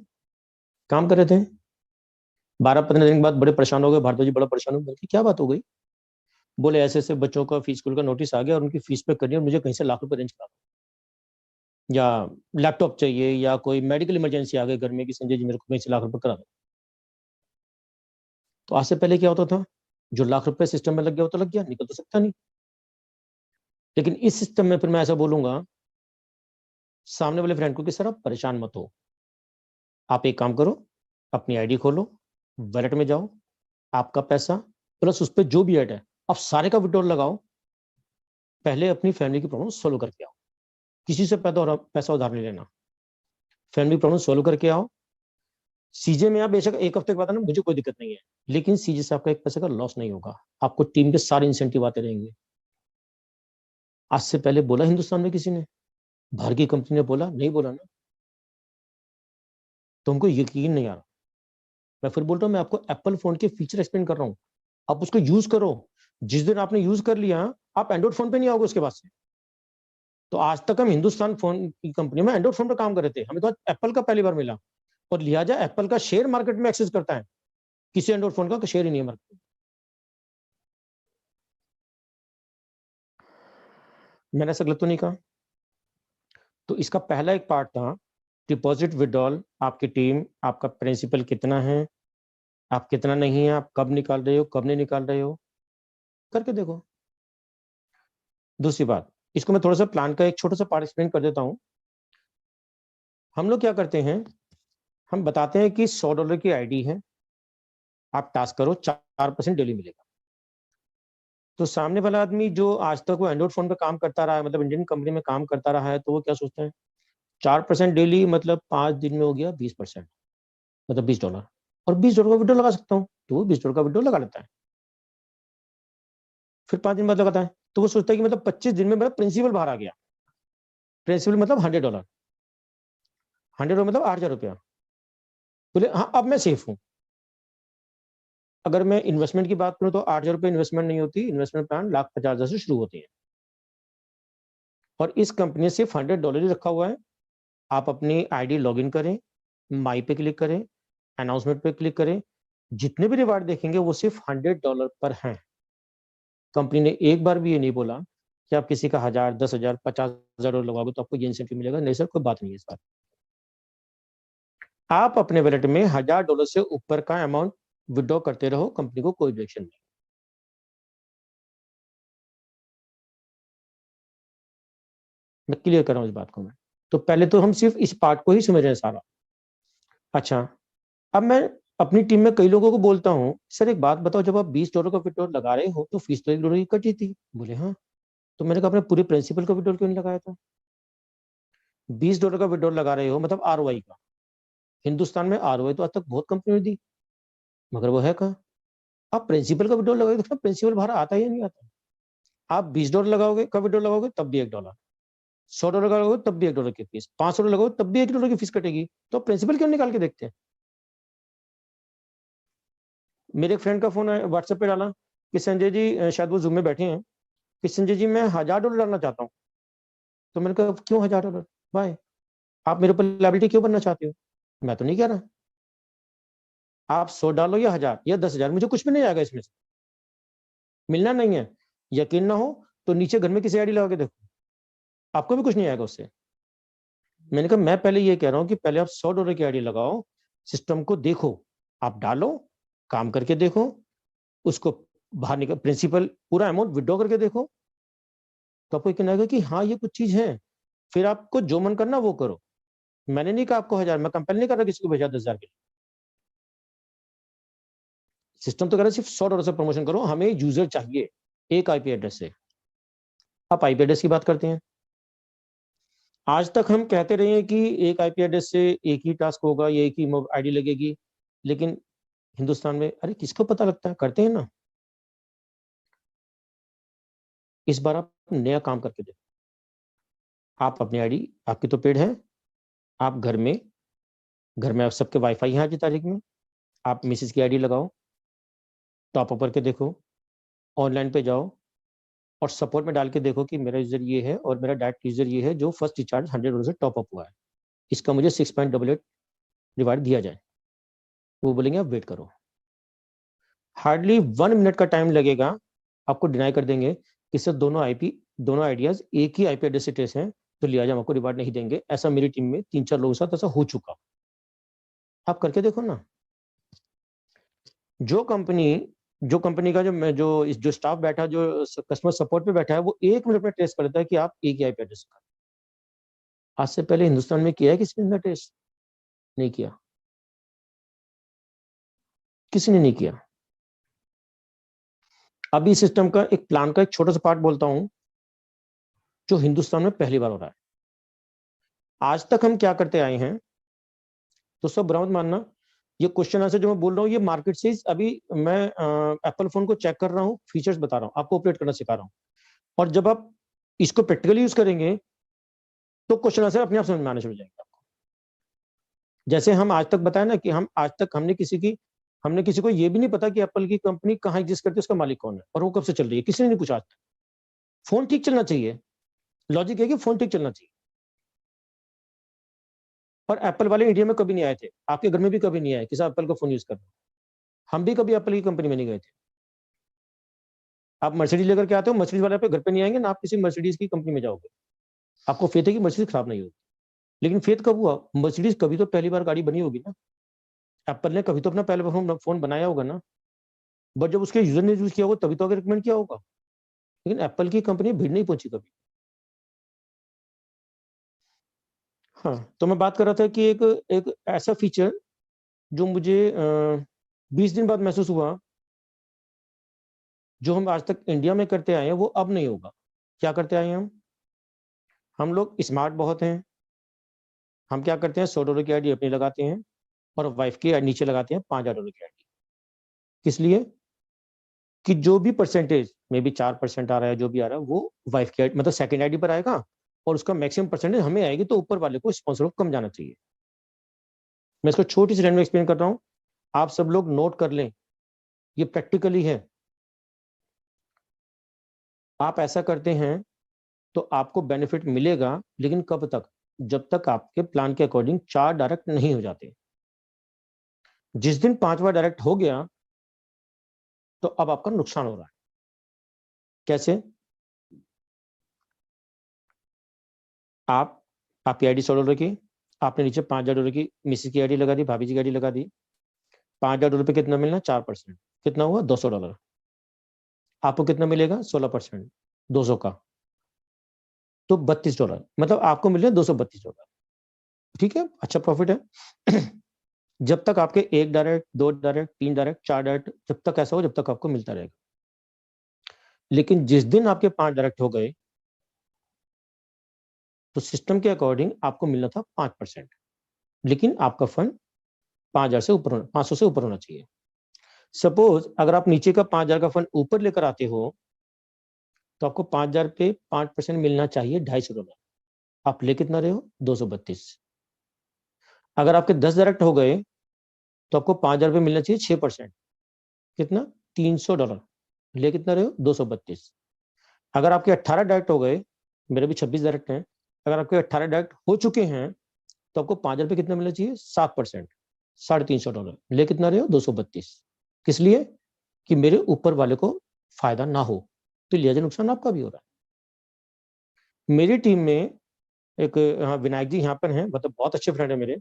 काम कर रहे थे, 12-15 दिन के बाद बड़े परेशान हो गए, भारद्वाज जी बड़ा परेशान हो गए, क्या बात हो गई? बोले ऐसे ऐसे बच्चों का फीस स्कूल का नोटिस आ गया और उनकी फीस पे करनी है, मुझे कहीं से लाख रुपए अरेंज करा, या लैपटॉप चाहिए, या कोई मेडिकल इमरजेंसी आ गई घर में कि संजय जी मेरे को कहीं से लाख रुपए करा दो। तो आज से पहले क्या होता था, जो लाख रुपए सिस्टम में लग गया वो तो लग गया, निकल तो सकता नहीं। लेकिन इस सिस्टम में फिर मैं ऐसा बोलूंगा सामने वाले फ्रेंड को कि सर आप परेशान मत हो, आप एक काम करो, अपनी आईडी खोलो, वॉलेट में जाओ, आपका पैसा प्लस उस पर जो भी ऐड है आप सारे का विड्रॉल लगाओ, पहले अपनी फैमिली की प्रॉब्लम सोल्व करके आओ, किसी से पैसा उधार नहीं लेना, फैमिली प्रॉब्लम सोल्व करके आओ। सीजे में आप बेशक एक हफ्ते के बाद आना, मुझे कोई दिक्कत नहीं है, लेकिन सीजे से आपका एक पैसे का लॉस नहीं होगा, आपको टीम के सारे इंसेंटिव आते रहेंगे। आज से पहले बोला हिंदुस्तान में किसी ने, बाहर की कंपनी ने बोला? नहीं बोला ना, तो हमको यकीन नहीं आ रहा। मैं फिर बोल रहा हूं, मैं आपको एप्पल फोन के फीचर एक्सप्लेन कर रहा हूं, आप उसको यूज करो। जिस दिन आपने यूज कर लिया, आप एंड्रॉइड फोन पे नहीं आओगे उसके बाद से। तो आज तक हम हिंदुस्तान फोन की कंपनी में एंड्रॉइड फोन पर काम कर रहे थे, हमें तो आज एप्पल का पहली बार मिला, और लिहाजा एप्पल का शेयर मार्केट में एक्सेस करता है, किसी एंड्रॉइड फोन का शेयर ही नहीं है मार्केट में। मैंने ऐसा गलत तो नहीं कहा? तो इसका पहला एक पार्ट था डिपॉजिट विड्रॉल, आपकी टीम, आपका प्रिंसिपल कितना है, आप कितना नहीं है, आप कब निकाल रहे हो, कब नहीं निकाल रहे हो, करके देखो। दूसरी बात, इसको मैं थोड़ा सा प्लान का एक छोटा सा पार्ट एक्सप्लेन कर देता हूं। हम लोग क्या करते हैं, हम बताते हैं कि $100 की आईडी है, आप टास्क करो, 4% डेली मिलेगा। तो सामने वाला आदमी जो आज तक वो एंड्रॉइड फोन पे काम करता रहा है, मतलब इंडियन कंपनी में काम करता रहा है, तो वो क्या सोचता है, 4% डेली मतलब 5 दिन में हो गया 20%, मतलब $20, और $20 का विड्रॉल लगा सकता हूँ, तो वो $20 का विड्रॉल लगा लेता है, फिर 5 दिन बाद लगाता है। तो वो सोचता है कि मतलब 25 दिन में मेरा प्रिंसिपल बाहर आ गया, प्रिंसिपल मतलब $100, $100 मतलब 8,000 रुपया। बोले हाँ अब मैं सेफ हूँ। अगर मैं इन्वेस्टमेंट की बात करूं तो 8,000 रुपये इन्वेस्टमेंट नहीं होती, इन्वेस्टमेंट प्लान 1,50,000 से शुरू होती है, और इस कंपनी ने सिर्फ $100 ही रखा हुआ है। आप अपनी आईडी लॉगिन करें, माई पे क्लिक करें, अनाउंसमेंट पे क्लिक करें, जितने भी रिवार्ड देखेंगे वो सिर्फ $100 पर हैं। कंपनी ने एक बार भी ये नहीं बोला कि आप किसी का 1,000, 10,000, $50,000 लगाओगे तो आपको ये इंसेंटिव मिलेगा, नहीं सर कोई बात नहीं है इस बात। आप अपने वॉलेट में $1,000 से ऊपर का अमाउंट विड्रॉ करते रहो, कंपनी को कोई ऑब्जेक्शन नहीं। मैं क्लियर कर रहा हूं इस बात को। मैं तो पहले तो हम सिर्फ इस पार्ट को ही समझ रहे हैं सारा। अच्छा, अब मैं अपनी टीम में कई लोगों को बोलता हूँ, सर एक बात बताओ, जब आप $20 का विड्रॉल लगा रहे हो तो फीस तो $1 की कटी थी। बोले हाँ। तो मैंने कहा आपने पूरे प्रिंसिपल का विड्रॉल क्यों नहीं लगाया था? $20 का विड्रॉल लगा रहे हो मतलब ROI का, हिंदुस्तान में ROI तो आज तक बहुत कंपनी ने दी, मगर वो है कहाँ? आप प्रिंसिपल का विड्रॉल लगाओगे तो प्रिंसिपल बाहर आता है या नहीं आता? आप $20 लगाओगे का विड्रॉल लगाओगे तब भी $1, $100 लगाओ तब भी $1 की फीस, $500 लगाओ तब भी $1 की फीस कटेगी। तो प्रिंसिपल क्यों निकाल के देखते हैं? मेरे एक फ्रेंड का फोन आया, व्हाट्सएप पे डाला कि संजय जी, शायद वो जूम में बैठे हैं, कि संजय जी मैं $1000 डालना चाहता हूँ। तो मैंने कहा क्यों $1000? भाई आप मेरे ऊपर लायबिलिटी क्यों बनना चाहते हो? मैं तो नहीं कह रहा, आप 100 डालो या 1000 या 10,000, मुझे कुछ भी नहीं आएगा इसमें से, मिलना नहीं है। यकीन ना हो तो नीचे घर में किसी आईडी लगा के देखो, आपको भी कुछ नहीं आएगा उससे। मैंने कहा मैं पहले ये कह रहा हूँ कि पहले आप $100 की आईडी लगाओ, सिस्टम को देखो, आप डालो, काम करके देखो, उसको बाहर निकल, प्रिंसिपल पूरा अमाउंट विड्रॉ करके देखो, तो आपको यकीन आएगा कि हाँ ये कुछ चीज है। फिर आपको जो मन करना वो करो। मैंने नहीं कहा आपको 1000, मैं कंपेल नहीं कर रहा किसी को भेजा 10,000 के लिए। सिस्टम तो कह रहा है सिर्फ $100 से प्रमोशन करो, हमें यूजर चाहिए एक आईपी एड्रेस से। आप आईपी एड्रेस की बात करते हैं। आज तक हम कहते रहे हैं कि एक आईपी एड्रेस से एक ही टास्क होगा, ये एक ही आईडी लगेगी, लेकिन हिंदुस्तान में अरे किसको पता लगता है, करते हैं ना। इस बार आप नया काम करके देखो। आप अपनी आईडी, आपकी तो पेड है, आप घर में आप सबके वाईफाई है आज की तारीख में, आप मिसेज की आईडी लगाओ, टॉप अप करके देखो, ऑनलाइन पे जाओ और सपोर्ट में डाल के देखो कि मेरा यूजर ये है और मेरा डायरेक्ट यूजर ये है जो फर्स्ट रिचार्ज $100 से टॉप अप हुआ है, इसका मुझे 6.88 रिवार्ड दिया जाए। वो बोलेंगे आप वेट करो, हार्डली 1 मिनट का टाइम लगेगा, आपको डिनाई कर देंगे कि सर दोनों आइडियाज एक ही आईपी एड्रेस से ट्रेस हैं, तो लिहाजा हम आपको रिवार्ड नहीं देंगे। ऐसा मेरी टीम में 3-4 लोगों के साथ ऐसा हो चुका। आप करके देखो ना। जो कंपनी का जो स्टाफ बैठा, जो कस्टमर सपोर्ट पे बैठा है, वो 1 मिनट में ट्रेस कर देता है कि आप एक ही आईपी एड्रेस का। आज से पहले हिंदुस्तान में किया है किसी ने ट्रेस? नहीं किया, किसी ने नहीं किया। अभी सिस्टम का एक प्लान का एक छोटा सा पार्ट बोलता हूं जो हिंदुस्तान में पहली बार हो रहा है। आज तक हम क्या करते आए हैं, तो सब बुरा मत मानना, ये क्वेश्चन आंसर जो मैं बोल रहा हूँ ये मार्केट से अभी मैं एप्पल फोन को चेक कर रहा हूँ, फीचर्स बता रहा हूँ, आपको ऑपरेट करना सिखा रहा हूँ। और जब आप इसको प्रैक्टिकली यूज करेंगे तो क्वेश्चन आंसर अपने आप समझ में आने शुरू हो जाएंगे आपको। जैसे हम आज तक बताया ना कि हमने किसी को ये भी नहीं पता कि एप्पल की कंपनी कहाँ एग्जिस्ट करती है, उसका मालिक कौन है और वो कब से चल रही है, किसी ने नहीं पूछा आज तक। फोन ठीक चलना चाहिए, लॉजिक है कि फोन ठीक चलना चाहिए। और एप्पल वाले इंडिया में कभी नहीं आए थे, आपके घर में भी कभी नहीं आए कि साहब एप्पल का फोन यूज कर रहे हैं। हम भी कभी एप्पल की कंपनी में नहीं गए थे। आप मर्सिडीज लेकर के आते हो, मर्सिडीज वाले आपके घर पे नहीं आएंगे ना, आप किसी मर्सिडीज की कंपनी में जाओगे, आपको फेथ है कि मर्सिडीज खराब नहीं होगी। लेकिन फेथ कब हुआ? मर्सिडीज कभी तो पहली बार गाड़ी बनी होगी ना, एप्पल ने कभी तो अपना पहला फोन बनाया होगा ना, बट जब उसके यूजर ने यूज किया होगा तभी तो आगे रिकमेंड किया होगा। लेकिन एप्पल की कंपनी भीड़ नहीं पहुंची कभी। हाँ, तो मैं बात कर रहा था कि एक ऐसा फीचर जो मुझे 20 दिन बाद महसूस हुआ, जो हम आज तक इंडिया में करते आए हैं वो अब नहीं होगा। क्या करते आए हैं हम लोग स्मार्ट बहुत हैं। हम क्या करते हैं, $100 की आईडी अपनी लगाते हैं और वाइफ की नीचे लगाते हैं $5,000 की आईडी। किस लिए? कि जो भी परसेंटेज में भी 4% आ रहा है, जो भी आ रहा है वो वाइफ की मतलब सेकंड आईडी पर आएगा और उसका मैक्सिमम परसेंटेज हमें आएगी, तो ऊपर वाले को स्पॉन्सर को कम जाना चाहिए। मैं इसको छोटी सी रेंज में एक्सप्लेन कर रहा हूँ, आप सब लोग नोट कर लें, ये प्रैक्टिकली है। आप ऐसा करते हैं तो आपको बेनिफिट मिलेगा, लेकिन कब तक? जब तक आपके प्लान के अकॉर्डिंग 4 डायरेक्ट नहीं हो जाते। जिस दिन 5वां डायरेक्ट हो गया तो अब आपका नुकसान हो रहा है। कैसे? आपकी आईडी $100 की, आपने नीचे $5,000 की मिसेज की आईडी लगा दी, भाभी जी की आईडी लगा दी। $5,000 पे कितना मिलना? 4%, कितना हुआ? $200। आपको कितना मिलेगा? 16%, 200 का तो $32, मतलब आपको मिल रहे हैं $232। ठीक है, अच्छा प्रॉफिट है। जब तक आपके 1 डायरेक्ट, 2 डायरेक्ट, 3 डायरेक्ट, 4 डायरेक्ट, जब तक ऐसा हो जब तक आपको मिलता रहेगा। लेकिन जिस दिन आपके 5 डायरेक्ट हो गए तो सिस्टम के अकॉर्डिंग आपको मिलना था 5%, लेकिन आपका फंड 5,000 से ऊपर 500 से ऊपर होना चाहिए। सपोज अगर आप नीचे का 5,000 का फंड ऊपर लेकर आते हो तो आपको 5,000 पे 5% मिलना चाहिए $250। आप ले कितना रहे हो? 232। अगर आपके 10 डायरेक्ट हो गए तो आपको 5,000 रुपये मिलना चाहिए, 6%। कितना? $300। ले कितना रहे हो? 232। अगर आपके 18 डायरेक्ट हो गए, मेरे भी 26 डायरेक्ट हैं, अगर आपके 18 डायरेक्ट हो चुके हैं तो आपको 5,000 रुपये कितना मिलना चाहिए? 7%, $350। ले कितना रहे हो? 232। किस लिए? कि मेरे ऊपर वाले को फायदा ना हो, तो लिहाजा नुकसान आपका भी हो रहा है। मेरी टीम में एक विनायक जी यहाँ पर हैं, मतलब बहुत अच्छे फ्रेंड है मेरे।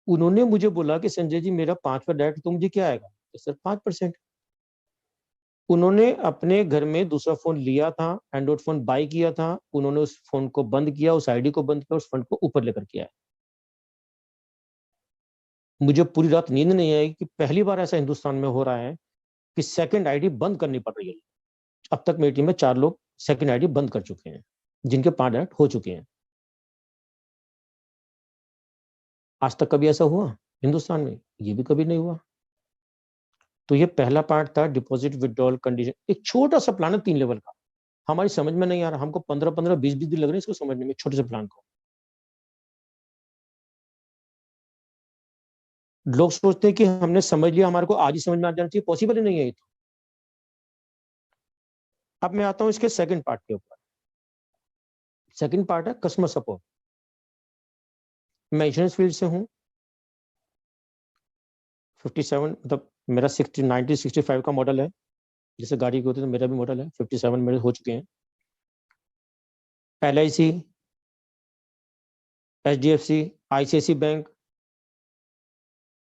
उन्होंने मुझे बोला कि संजय जी मेरा 5वां डायरेक्ट तो मुझे क्या आएगा? तो सर 5%। उन्होंने अपने घर में दूसरा फोन लिया था, एंड्रॉइड फोन बाय किया था, उन्होंने उस फोन को बंद किया, उस आईडी को बंद किया, उस फंड को ऊपर लेकर के आए। मुझे पूरी रात नींद नहीं आई कि पहली बार ऐसा हिंदुस्तान में हो रहा है कि सेकंड आईडी बंद करनी पड़ रही है। अब तक मेरी टीम में 4 लोग सेकंड आईडी बंद कर चुके हैं, जिनके 5 डायरेक्ट हो चुके हैं। आज तक कभी ऐसा हुआ हिंदुस्तान में? ये भी कभी नहीं हुआ। तो ये पहला पार्ट था, डिपॉजिट विड्रॉल कंडीशन। एक छोटा सा प्लान है 3 लेवल का, हमारी समझ में नहीं आ रहा। हमको 15-15, 20-20 दिन लग रहे हैं इसको समझने में, छोटे से प्लान को। लोग सोचते हैं कि हमने समझ लिया, हमारे को आज ही समझ में आ जाना चाहिए, पॉसिबल ही नहीं है ये तो। अब मैं आता हूं इसके सेकंड पार्ट के ऊपर। सेकंड पार्ट है कस्टमर सपोर्ट। मैं इंश्योरेंस फील्ड से हूं। 57 मतलब मेरा 1965 का मॉडल है, जैसे गाड़ी की होती है तो मेरा भी मॉडल है। 57 मेरे हो चुके हैं। LIC, HDFC, ICICI bank,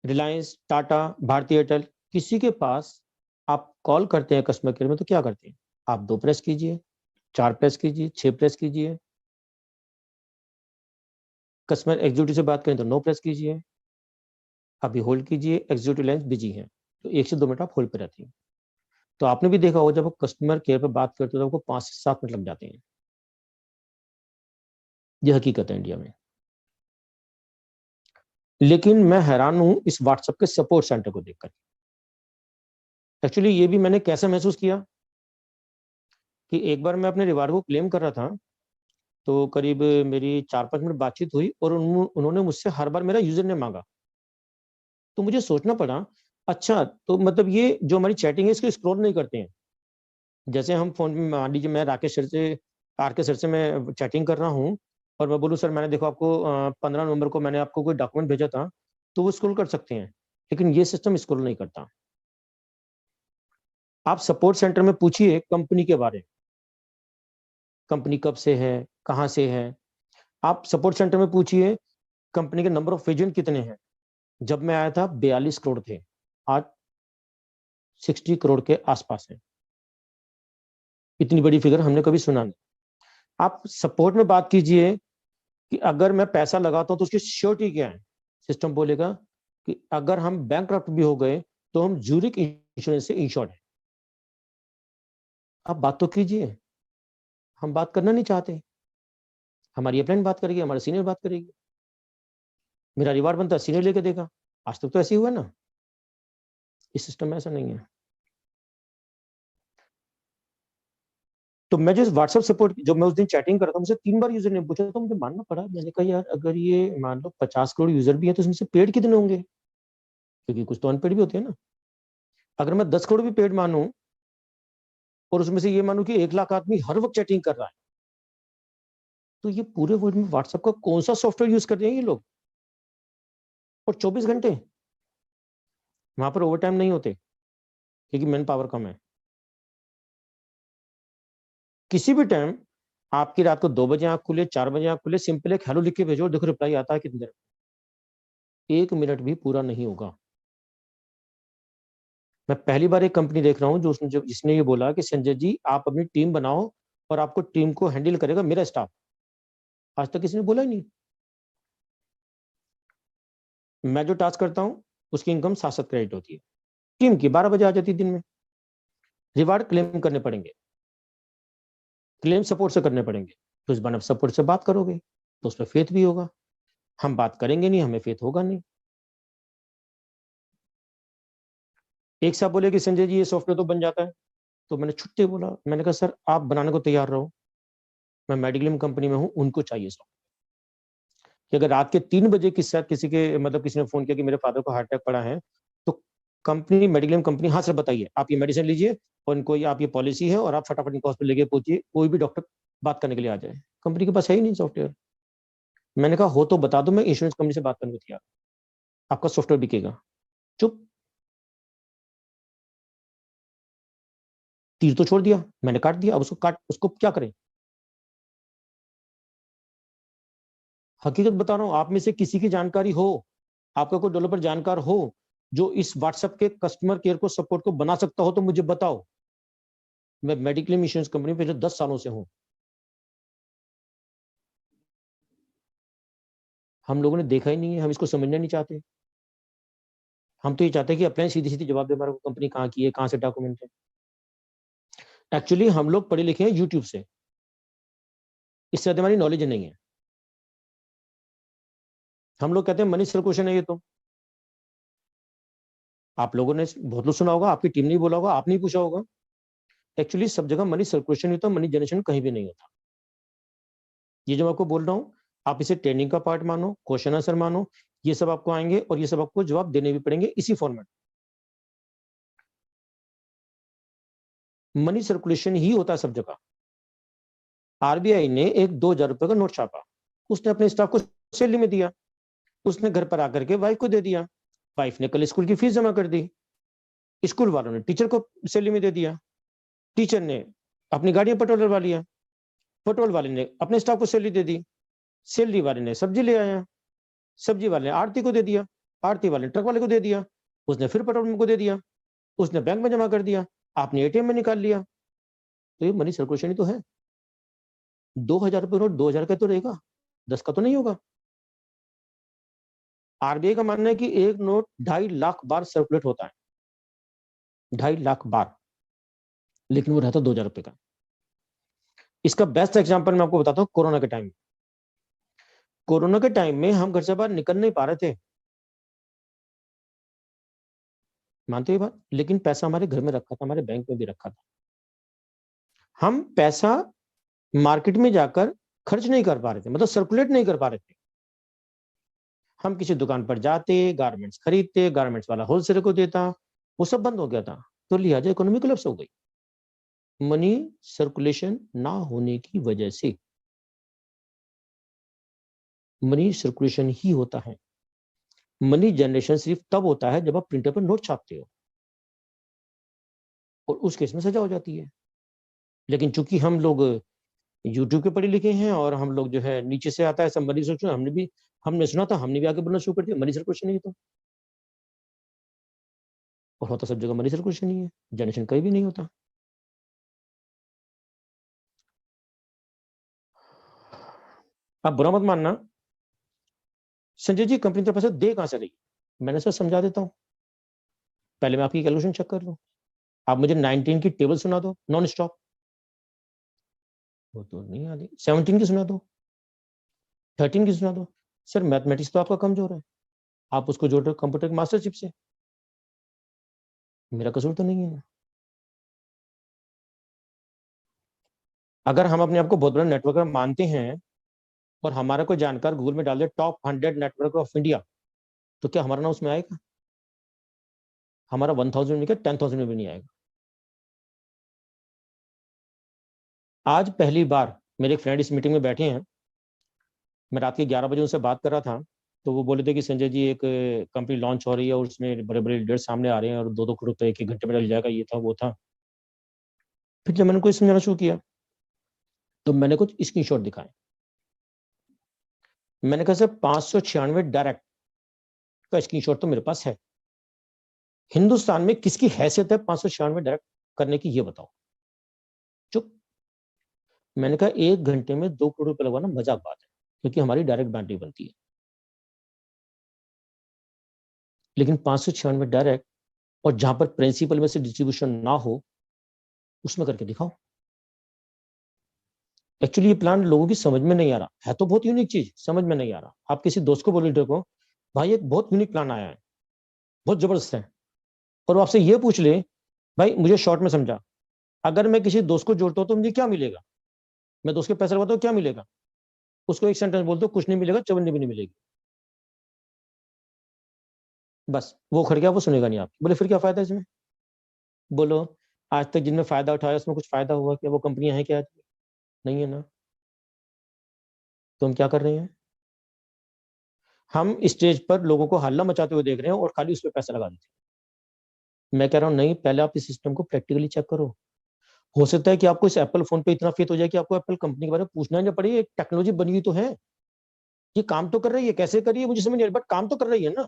Reliance, Tata, भारतीय एयरटेल, किसी के पास आप कॉल करते हैं कस्टमर केयर में तो क्या करते हैं? आप 2 प्रेस कीजिए, 4 प्रेस कीजिए, 6 प्रेस कीजिए। कस्टमर एग्जीक्यूटिव से बात करें तो 9 प्रेस कीजिए। अभी होल्ड कीजिए, एग्जीक्यूटिव लाइन बिजी है, तो 1 से 2 मिनट आप होल्ड पे रहती हैं। तो आपने भी देखा होगा जब आप कस्टमर केयर पे बात करते हो तो आपको 5 से 7 मिनट लग जाते हैं। ये हकीकत है इंडिया में। लेकिन मैं हैरान हूं इस व्हाट्सएप के सपोर्ट सेंटर को देखकर। एक्चुअली ये भी मैंने कैसे महसूस किया कि एक बार मैं अपने रिवार्ड को क्लेम कर रहा था, तो करीब मेरी 4-5 मिनट बातचीत हुई और उन्होंने मुझसे हर बार मेरा यूजर नेम मांगा। तो मुझे सोचना पड़ा, अच्छा तो मतलब ये जो हमारी चैटिंग है इसको स्क्रॉल नहीं करते हैं। जैसे हम फोन में, मान लीजिए मैं राकेश सर से, RK सर से मैं चैटिंग कर रहा हूँ और मैं बोलूँ सर मैंने देखो आपको 15 नवंबर को मैंने आपको कोई डॉक्यूमेंट भेजा था, तो वो स्क्रॉल कर सकते हैं, लेकिन ये सिस्टम स्क्रॉल नहीं करता। आप सपोर्ट सेंटर में पूछिए कंपनी के बारे में, कंपनी कब से है, कहाँ से है। आप सपोर्ट सेंटर में पूछिए कंपनी के नंबर ऑफ एजेंट कितने हैं। जब मैं आया था 42 करोड़ थे, आज 60 करोड़ के आसपास है। इतनी बड़ी फिगर हमने कभी सुना नहीं। आप सपोर्ट में बात कीजिए कि अगर मैं पैसा लगाता हूं तो उसकी श्योरिटी क्या है। सिस्टम बोलेगा कि अगर हम बैंकक्रप्ट भी हो गए तो हम ज्यूरिक इंश्योरेंस से इंश्योर्ड है। आप बात तो कीजिए। हम बात करना नहीं चाहते। हमारी अपलाइन बात करेगी, हमारा सीनियर बात करेगी। मेरा रिवार्ड बनता है, सीनियर लेके देगा। आज तक तो ऐसे ही हुआ ना। इस सिस्टम में ऐसा नहीं है। तो मैं जो व्हाट्सएप सपोर्ट, जब मैं उस दिन चैटिंग कर रहा था, मुझे 3 बार यूजर ने पूछा, तो मुझे मानना पड़ा। मैंने कहा यार अगर ये मान लो 50 करोड़ यूजर भी है तो इसमें से पेड कितने होंगे, क्योंकि कुछ तो अनपेड भी होते हैं ना। अगर मैं 10 करोड़ भी पेड मानूं और उसमें से ये मानूं कि 1 लाख आदमी हर वक्त चैटिंग कर रहा है, तो ये पूरे वर्ल्ड में व्हाट्सएप का कौन सा सॉफ्टवेयर यूज कर रहे हैं ये लोग? और 24 घंटे वहां पर ओवर टाइम नहीं होते क्योंकि मैन पावर कम है। किसी भी टाइम आपकी रात को 2 बजे आंख खुले, 4 बजे आंख खुले, सिंपल एक हेलो लिख के भेजो, देखो रिप्लाई आता है कितनी देर में। 1 मिनट भी पूरा नहीं होगा। मैं पहली बार एक कंपनी देख रहा हूं जिसने ये बोला कि संजय जी आप अपनी टीम बनाओ और आपको टीम को हैंडल करेगा मेरा स्टाफ। आज तक किसी ने बोला ही नहीं। मैं जो टास्क करता हूं उसकी इनकम 7-7 क्रेडिट होती है। टीम की 12 बजे आ जाती है दिन में। रिवार्ड क्लेम करने पड़ेंगे, क्लेम सपोर्ट से करने पड़ेंगे, तो इस बार आप सपोर्ट से बात करोगे तो उस पर फेथ भी होगा। हम बात करेंगे नहीं, हमें फेथ होगा नहीं। एक साहब बोले कि संजय जी ये सॉफ्टवेयर तो बन जाता है, तो मैंने छुट्टी बोला। मैंने कहा सर आप बनाने को तैयार रहो, मैं मेडिक्लेम कंपनी में हूं, उनको चाहिए सॉफ्टवेयर। कि अगर रात के 3 बजे किसी ने फोन किया कि मेरे फादर को हार्ट अटैक पड़ा है, तो कंपनी, मेडिक्लेम कंपनी, हाँ सर बताइए, आप ये मेडिसिन लीजिए और इनको आप ये पॉलिसी है और आप फटाफट इनको हॉस्पिटल लेके पहुंचिए, कोई भी डॉक्टर बात करने के लिए आ जाए। कंपनी के पास है ही नहीं सॉफ्टवेयर। मैंने कहा हो तो बता दो, मैं इंश्योरेंस कंपनी से बात करने को तैयार, आपका सॉफ्टवेयर बिकेगा। चुप, तीर तो छोड़ दिया, मैंने काट दिया, अब उसको क्या करें। हकीकत बता रहा हूं, आप में से किसी की जानकारी हो, आपका कोई डेवलपर जानकार हो जो इस व्हाट्सएप के कस्टमर केयर को, सपोर्ट को बना सकता हो, तो मुझे बताओ। मैं मेडिक्लेम इंश्योरेंस कंपनी पिछले 10 सालों से हूं। हम लोगों ने देखा ही नहीं है, हम इसको समझना नहीं चाहते। हम तो ये चाहते हैं कि अपने सीधी सीधी जवाब दे हमारा कंपनी कहाँ की है, कहाँ से डॉक्यूमेंट है। एक्चुअली हम लोग पढ़े लिखे हैं यूट्यूब से, इससे ज्यादा हमारी नॉलेज नहीं है। हम लोग कहते हैं मनी सर्कुलेशन है ये, तो आप लोगों ने बहुत लोग सुना होगा, आपकी टीम ने बोला होगा, आपने पूछा होगा। एक्चुअली सब जगह मनी सर्कुलेशन नहीं होता, मनी जनरेशन कहीं भी नहीं होता। ये जो मैं आपको बोल रहा हूँ, आप इसे ट्रेनिंग का पार्ट मानो, क्वेश्चन आंसर मानो, ये सब आपको आएंगे और ये सब आपको जवाब देने भी पड़ेंगे इसी फॉर्मेट। मनी सर्कुलेशन ही होता है सब जगह। आरबीआई ने एक 2000 रुपए का नोट छापा, उसने अपने स्टाफ को सैलरी में दिया, उसने घर पर आकर के वाइफ को दे दिया, वाइफ ने कल स्कूल की फीस जमा कर दी, स्कूल वालों ने टीचर को सैलरी में दे दिया, टीचर ने अपनी गाड़ियां पेट्रोल डलवा लिया, पेट्रोल वाले ने अपने स्टाफ को सैलरी दे दी, सैलरी वाले ने सब्जी ले आया, सब्जी वाले ने आरती को दे दिया, आरती वाले ने ट्रक वाले को दे दिया, उसने फिर पेट्रोल को दे दिया, उसने बैंक में जमा कर दिया, आपने एटीएम में निकाल लिया। तो ये मनी सर्कुलेशन ही तो है। 2000 रुपये नोट 2000 का तो रहेगा, 10 का तो नहीं होगा। आरबीआई का मानना है कि एक नोट 2.5 लाख बार सर्कुलेट होता है, 2.5 लाख बार, लेकिन वो रहता 2000 रुपए का। इसका बेस्ट एग्जांपल मैं आपको बताता हूँ, कोरोना के टाइम। कोरोना के टाइम में हम घर से बाहर निकल नहीं पा रहे थे, मानते हो ये बात, लेकिन पैसा हमारे घर में रखा था, हमारे बैंक में भी रखा था। हम पैसा मार्केट में जाकर खर्च नहीं कर पा रहे थे, मतलब सर्कुलेट नहीं कर पा रहे थे। हम किसी दुकान पर जाते, गारमेंट्स खरीदते, गारमेंट्स वाला होलसेलर को देता, वो सब बंद हो गया था, तो लिहाजा इकोनॉमी कोलैप्स हो गई, मनी सर्कुलेशन ना होने की वजह से। मनी सर्कुलेशन ही होता है, मनी जनरेशन सिर्फ तब होता है जब आप प्रिंटर पर नोट छापते हो, और उस केस में सजा हो जाती है। लेकिन चूंकि हम लोग यूट्यूब के पढ़े लिखे हैं और हम लोग जो है नीचे से आता है सब मनी सर्कुलेशन, हमने सुना था, हमने भी आगे बढ़ना शुरू कर दिया, मनी सर्कुलेशन नहीं तो, और होता सब जगह मनी सर्कुलेशन नहीं है, जनरेशन कहीं भी नहीं होता। आप बुरा मत मानना, संजय जी कंपनी तरफ से दे कहां से रही, मैंने सर समझा देता हूं, पहले मैं आपकी कैलकुलेशन चेक कर लूं, आप मुझे 19 की टेबल सुना दो नॉन स्टॉप, वो तो नहीं आती, 17 की सुना दो, 13 की सुना दो। सर मैथमेटिक्स तो आपका कमजोर है, आप उसको जोड़ रहे हो कंप्यूटर के मास्टर चिप से, मेरा कसूर तो नहीं है। अगर हम अपने आप को बहुत बड़ा नेटवर्कर मानते हैं और हमारा कोई जानकार गूगल में डाल दे टॉप 100 नेटवर्क ऑफ इंडिया, तो क्या हमारा नाम उसमें आएगा? हमारा 1000 में क्या 10,000 में भी नहीं आएगा। आज पहली बार मेरे एक फ्रेंड इस मीटिंग में बैठे हैं, मैं रात के 11 बजे उनसे बात कर रहा था, तो वो बोले थे कि संजय जी एक कंपनी लॉन्च हो रही है और उसमें बड़े बड़े लीडर सामने आ रहे हैं और 2-2 करोड़ रुपए 1-1 घंटे में डल जाएगा, ये था वो था। फिर जब मैंने कोई समझाना शुरू किया तो मैंने कुछ स्क्रीनशॉट दिखाए, मैंने कहा सर 596 डायरेक्ट का स्क्रीनशॉट तो मेरे पास है, हिंदुस्तान में किसकी हैसियत है 596 डायरेक्ट करने की, ये बताओ। चुप। मैंने कहा 1 घंटे में 2 करोड़ रुपए लगवाना मजाक बात है, क्योंकि हमारी डायरेक्ट बैंड बनती है, लेकिन 596 डायरेक्ट और जहां पर प्रिंसिपल में से डिस्ट्रीब्यूशन ना हो उसमें करके दिखाओ। एक्चुअली ये प्लान लोगों की समझ में नहीं आ रहा है, तो बहुत यूनिक चीज समझ में नहीं आ रहा। आप किसी दोस्त को बोलो लीडर को, भाई एक बहुत यूनिक प्लान आया है, बहुत जबरदस्त है, और वो आपसे ये पूछ ले, भाई मुझे शॉर्ट में समझा, अगर मैं किसी दोस्त को जोड़ता हूं तो मुझे क्या मिलेगा, मैं दोस्त के पैसे लगाता हूं क्या मिलेगा, उसको एक सेंटेंस बोल दो, कुछ नहीं मिलेगा, चवन्नी भी नहीं मिलेगी, बस वो खड़ गया, वो सुनेगा नहीं आपकी। बोले फिर क्या फायदा इसमें? बोलो आज तक जिनमें फायदा उठाया उसमें कुछ फायदा हुआ क्या? वो कंपनियां हैं क्या? नहीं है ना। तो हम क्या कर रहे हैं? हम स्टेज पर लोगों को हल्ला मचाते हुए देख रहे हैं और खाली उस पर पैसा लगा देते हैं। मैं कह रहा हूं नहीं, पहले आप इस सिस्टम को प्रैक्टिकली चेक करो। हो सकता है कि आपको इस एप्पल फोन पे इतना फेथ हो जाए कि आपको एप्पल कंपनी के बारे में पूछना ही ना पड़े। एक टेक्नोलॉजी बनी हुई तो है, ये काम तो कर रही है, कैसे करिए मुझे समझ नहीं, बट काम तो कर रही है ना।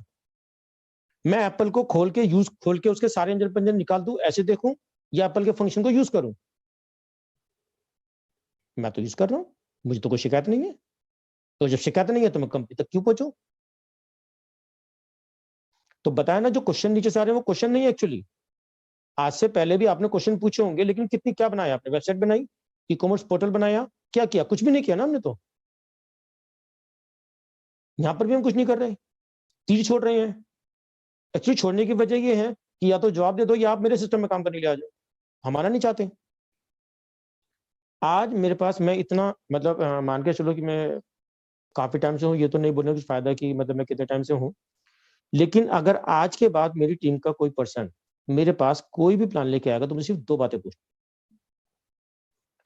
मैं एप्पल को खोल के उसके सारे अंजन पंजन निकाल दूं, ऐसे देखूं, या एप्पल के फंक्शन को यूज करूं? मैं तो यूज कर रहा हूं, मुझे तो कोई शिकायत नहीं है। तो जब शिकायत नहीं है तो मैं कंपनी तक क्यों पहुंचूं? तो बताया ना, जो क्वेश्चन नीचे से आ रहे हैं वो क्वेश्चन नहीं है एक्चुअली। आज से पहले भी आपने क्वेश्चन पूछे होंगे, लेकिन कितनी क्या बनाया आपने? वेबसाइट बनाई, ई कॉमर्स पोर्टल बनाया, क्या किया? कुछ भी नहीं किया ना हमने तो। यहां पर भी हम कुछ नहीं कर रहे, तीर छोड़ रहे हैं। एक्चुअली छोड़ने की वजह ये है कि या तो जवाब दे दो या आप मेरे सिस्टम में काम करने के लिए आ जाओ। हमारा नहीं चाहते। आज मेरे पास, मैं इतना मतलब मान के चलो कि मैं काफी टाइम से हूँ, ये तो नहीं बोलने कुछ फायदा कि मतलब मैं कितने टाइम से हूँ, लेकिन अगर आज के बाद मेरी टीम का कोई पर्सन मेरे पास कोई भी प्लान लेके आएगा तो मुझे सिर्फ 2 बातें पूछ।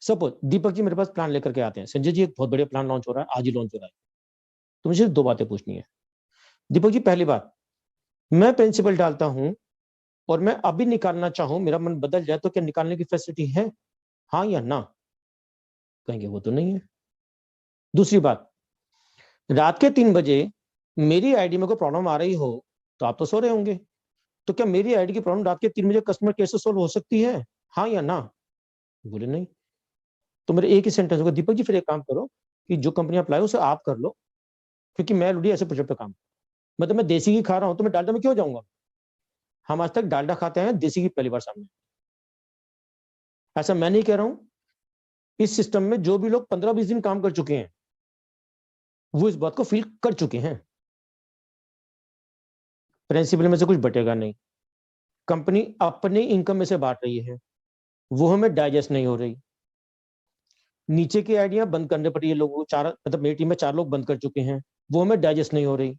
सपोज दीपक जी मेरे पास प्लान लेकर के आते हैं, संजय जी एक बहुत बढ़िया प्लान लॉन्च हो रहा है, आज ही लॉन्च हो रहा है, तो मुझे सिर्फ 2 बातें पूछनी है। दीपक जी पहली बात, मैं प्रिंसिपल डालता हूं और मैं अभी निकालना चाहूं, मेरा मन बदल जाए तो क्या निकालने की फैसिलिटी है, हाँ या ना? कहेंगे वो तो नहीं है। दूसरी बात, रात के 3 बजे मेरी आईडी में कोई प्रॉब्लम आ रही हो तो आप तो सो रहे होंगे, तो क्या मेरी आईडी की प्रॉब्लम रात के 3 बजे कस्टमर केयर से सोल्व हो सकती है, हाँ या ना? बोले नहीं। तो मेरे एक ही सेंटेंस होगा, दीपक जी फिर एक काम करो कि जो कंपनी आप लाए उसे आप कर लो, क्योंकि मैं ऑलरेडी ऐसे प्रोजेक्ट पे काम, मतलब मैं देसी घी खा रहा हूं तो मैं डालडा में क्यों जाऊंगा? हम आज तक डालडा खाते हैं, देसी घी पहली बार सामने। ऐसा मैं नहीं कह रहा हूं, इस सिस्टम में जो भी लोग 15-20 दिन काम कर चुके हैं वो इस बात को फील कर चुके हैं। प्रिंसिपल में से कुछ बटेगा नहीं, कंपनी अपनी इनकम में से बांट रही है, वो हमें डाइजेस्ट नहीं हो रही। नीचे की आइडिया बंद करने पड़ी है लोगों को, 4 मतलब मेरी टीम में 4 लोग बंद कर चुके हैं, वो हमें डाइजेस्ट नहीं हो रही।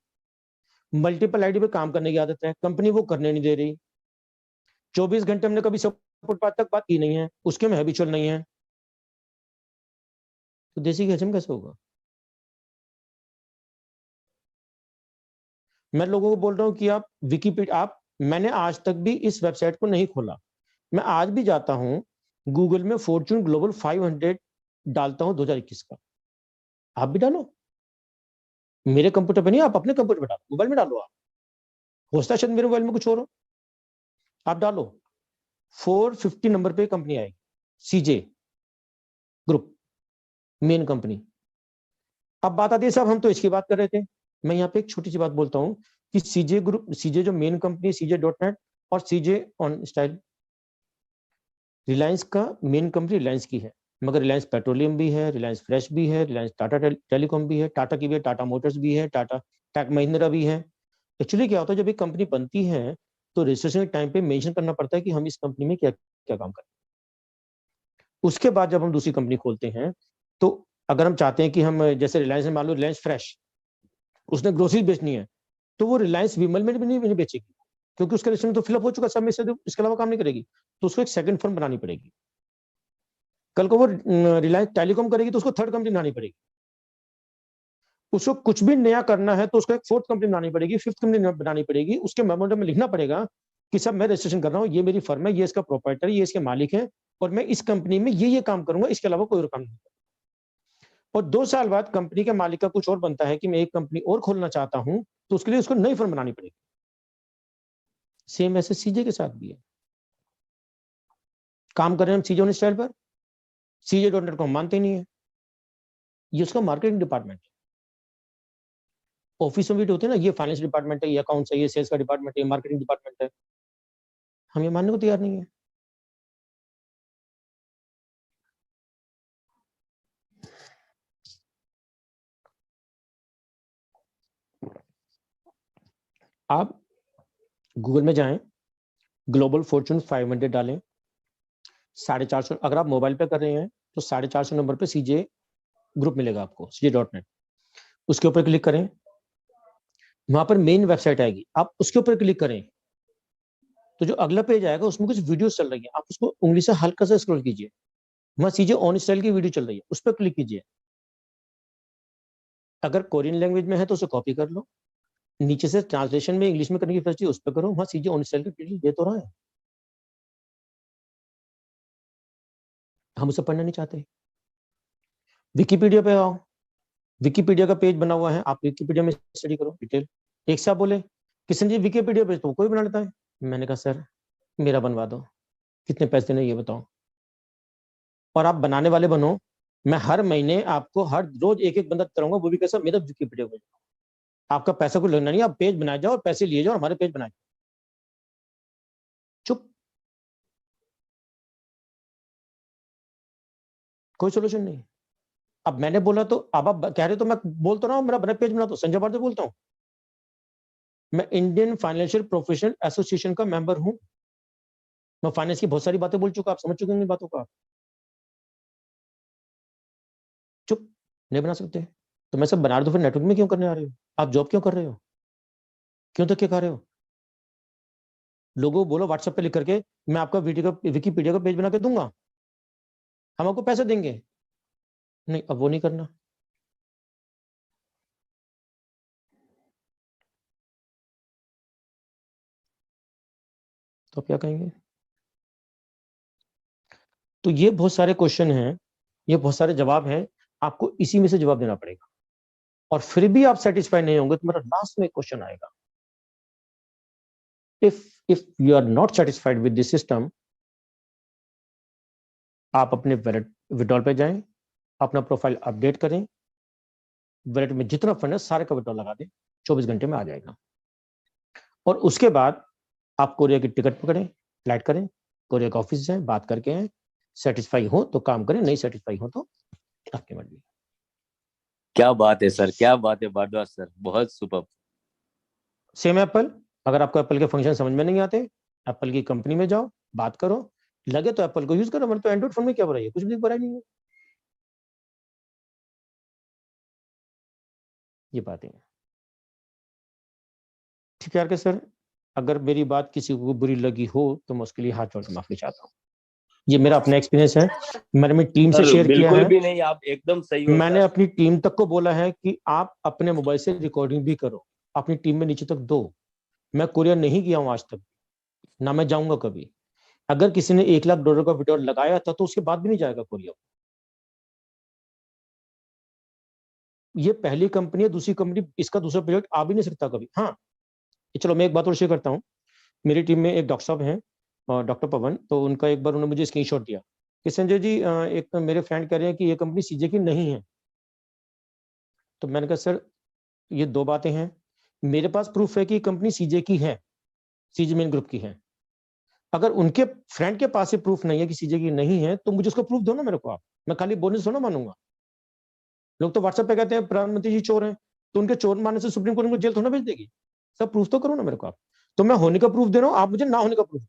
मल्टीपल आईडी पे काम करने की आदत है, कंपनी वो करने नहीं दे रही। 24 घंटे हमने कभी सपोर्ट बात तक बात की नहीं है, उसके में हैबिचुअल नहीं है, तो देसी घी हजम कैसे होगा? मैं लोगों को बोल रहा हूं कि आप विकीपीडिया, आप, मैंने आज तक भी इस वेबसाइट को नहीं खोला, मैं आज भी जाता हूं गूगल में फॉर्च्यून ग्लोबल 500 डालता हूं 2021 का, आप भी डालो। मेरे कंप्यूटर पे नहीं, आप अपने कंप्यूटर पे डालो, मोबाइल में डालो। आप, हो सकता है शायद मेरे मोबाइल में कुछ और हो, आप डालो। 450 नंबर पे कंपनी आएगी, सीजे ग्रुप, मेन कंपनी। अब बात आती है साहब हम तो इसकी बात कर रहे थे, मैं यहाँ पे एक छोटी सी बात बोलता हूँ कि सीजे ग्रुप, सीजे जो मेन कंपनी CJ.net और सीजे ऑन स्टाइल, रिलायंस का मेन कंपनी रिलायंस की है, मगर रिलायंस पेट्रोलियम भी है, रिलायंस फ्रेश भी है, रिलायंस टाटा टेलीकॉम भी है, टाटा की भी है, टाटा मोटर्स भी है, टाटा टेक महिंद्रा भी है। एक्चुअली क्या होता है, जब एक कंपनी बनती है तो रजिस्ट्रेशन के टाइम पे मेंशन करना पड़ता है कि हम इस कंपनी में क्या क्या काम करें। उसके बाद जब हम दूसरी कंपनी खोलते हैं तो अगर हम चाहते हैं कि हम, जैसे रिलायंस में मान लो रिलायंस फ्रेश, उसने ग्रोसरी बेचनी है, तो वो रिलायंस विमल में भी नहीं बेचेगी, क्योंकि उसका रजिस्ट्रेशन तो फिलअप हो चुका, सब में से इसके अलावा काम नहीं करेगी, तो उसको एक सेकंड फर्म बनानी पड़ेगी। कल को वो रिलायंस टेलीकॉम करेगी तो उसको थर्ड कंपनी बनानी पड़ेगी। उसको कुछ भी नया करना है तो उसको एक फोर्थ कंपनी बनानी पड़ेगी, फिफ्थ कंपनी बनानी पड़ेगी। उसके मेमोरेंडम में लिखना पड़ेगा कि सब मैं रजिस्ट्रेशन कर रहा हूँ, ये मेरी फर्म है, ये इसका प्रोप्राइटर, ये इसके मालिक है, और मैं इस कंपनी में ये काम करूंगा, इसके अलावा कोई और काम नहीं। और 2 साल बाद कंपनी के मालिक का कुछ और बनता है कि मैं एक कंपनी और खोलना चाहता हूं, तो उसके लिए उसको नई फर्म बनानी पड़ेगी। सेम ऐसे सीजे के साथ भी है। काम कर रहे हैं हम सीजे ऑन स्टाइल पर, CJ.net को हम मानते ही नहीं है, ये उसका मार्केटिंग डिपार्टमेंट है। ऑफिस में भी होते हैं ना, ये फाइनेंस डिपार्टमेंट है, ये अकाउंट्स है, ये सेल्स का डिपार्टमेंट है, ये मार्केटिंग डिपार्टमेंट है, हम ये मानने को तैयार नहीं है। आप गूगल में जाएं, ग्लोबल फॉर्च्यून 500 डालें, 450, अगर आप मोबाइल पे कर रहे हैं तो 450 नंबर पे सीजे ग्रुप मिलेगा आपको cj.net, उसके ऊपर क्लिक करें, वहां पर मेन वेबसाइट आएगी, आप उसके ऊपर क्लिक करें तो जो अगला पेज आएगा उसमें कुछ वीडियोस चल रही है, आप उसको उंगली से हल्का सा स्क्रॉल कीजिए, वहां सीजे ऑन स्टाइल की वीडियो चल रही है, उस पर क्लिक कीजिए। अगर कोरियन लैंग्वेज में है तो उसे कॉपी कर लो, नीचे से ट्रांसलेशन में इंग्लिश में करने की फैसिलिटी उस पर करो, वहां सीजे ऑन स्टाइल की वीडियो दे तो रहा है, हम उसे पढ़ना नहीं चाहते। विकिपीडिया पे आओ, विकिपीडिया का पेज बना हुआ है, आप विकिपीडिया में स्टडी करो डिटेल। एक से आप बोले किशन जी विकिपीडिया पेज तो कोई बना लेता है, मैंने कहा सर मेरा बनवा दो, कितने पैसे देने ये बताओ, और आप बनाने वाले बनो, मैं हर महीने आपको हर रोज एक एक बंदा कराऊंगा, वो भी कैसा, मेरा विकिपीडिया पेज, आपका पैसा कोई लगना नहीं, आप पेज बनाए जाओ और पैसे लिए जाओ, हमारे पेज बनाए। चुप, कोई सोल्यूशन नहीं। अब मैंने बोला तो अब आप कह रहे तो मैं बोलता रहा हूं, मेरा बना पेज बना, तो संजय भारती बोलता हूं, मैं इंडियन फाइनेंशियल प्रोफेशनल एसोसिएशन का मेंबर हूं, मैं फाइनेंस की बहुत सारी बातें बोल चुका, आप समझ चुके हैं इन बातों का। चुप, नहीं बना सकते तो मैं सब बना रहा, तो फिर नेटवर्क में क्यों करने आ रहे हो, आप जॉब क्यों कर रहे हो, क्यों धक्के खा रहे हो? लोगों बोलो व्हाट्सएप पे लिख करके मैं आपका वीडियो का विकिपीडिया का पेज बना के दूंगा, हम आपको पैसे देंगे, नहीं अब वो नहीं करना। तो आप क्या कहेंगे? तो ये बहुत सारे क्वेश्चन हैं, ये बहुत सारे जवाब हैं, आपको इसी में से जवाब देना पड़ेगा, और फिर भी आप सेटिस्फाई नहीं होंगे तो मेरा लास्ट में क्वेश्चन आएगा, if you are not satisfied with this system, आप अपने वैलेट विड्रॉल पे जाएं, अपना प्रोफाइल अपडेट करें, वैलेट में जितना फंड है सारे का विड्रॉल लगा दें, 24 घंटे में आ जाएगा। और उसके बाद आप कोरिया की टिकट पकड़ें, फ्लाइट करें, कोरिया का ऑफिस जाएं, बात करके आए, सेटिस्फाई हो तो काम करें, नहीं सेटिस्फाई हो तो आपकी मर्जी। क्या बात है सर, क्या बात है भारद्वाज सर, बहुत सुपर। सेम एप्पल, अगर आपको एप्पल के फंक्शन समझ में नहीं आते, एप्पल की कंपनी में जाओ, बात करो, लगे तो एप्पल को यूज करो, मतलब तो एंड्रॉइड फोन में क्या बुराई है, कुछ भी बुराई नहीं है। ये बातें हैं। ठीक है सर, अगर मेरी बात किसी को बुरी लगी हो तो मैं उसके लिए हाथ जोड़ के माफी चाहता हूँ, ये मेरा अपना एक्सपीरियंस है, मैंने अपनी टीम से शेयर किया है, भी नहीं, आप एकदम सही हो मैंने सर। अपनी टीम तक को बोला है कि आप अपने मोबाइल से रिकॉर्डिंग भी करो, अपनी टीम में नीचे तक दो। मैं कोरिया नहीं गया हूं आज तक, ना मैं जाऊंगा कभी। अगर किसी ने $1 लाख का वीडियो लगाया था तो उसके बाद भी नहीं जाएगा कोरिया। ये पहली कंपनी है, दूसरी कंपनी इसका दूसरा प्रोजेक्ट आ भी नहीं सकता कभी। हाँ चलो मैं एक बात और शेयर करता हूँ, मेरी टीम में एक डॉक्टर साहब हैं, डॉक्टर पवन, तो उनका एक बार उन्होंने मुझे स्क्रीनशॉट दिया कि संजय जी एक मेरे फ्रेंड कह रहे हैं कि ये कंपनी सीजे की नहीं है। तो मैंने कहा सर ये दो बातें हैं, मेरे पास प्रूफ है कि कंपनी सीजे की है, सीजे मेन ग्रुप की है। अगर उनके फ्रेंड के पास ये प्रूफ नहीं है कि सीजे की नहीं है तो मुझे उसको प्रूफ दो ना मेरे को, आप, मैं खाली बोलने से थोड़ा मानूंगा। लोग तो व्हाट्सएप पे कहते हैं प्रधानमंत्री जी चोर हैं, तो उनके चोर मानने से सुप्रीम कोर्ट उनको जेल थोड़ा भेज देगी। सब प्रूफ तो करो ना मेरे को आप, तो मैं होने का प्रूफ दे रहा हूँ, आप मुझे ना होने का प्रूफ।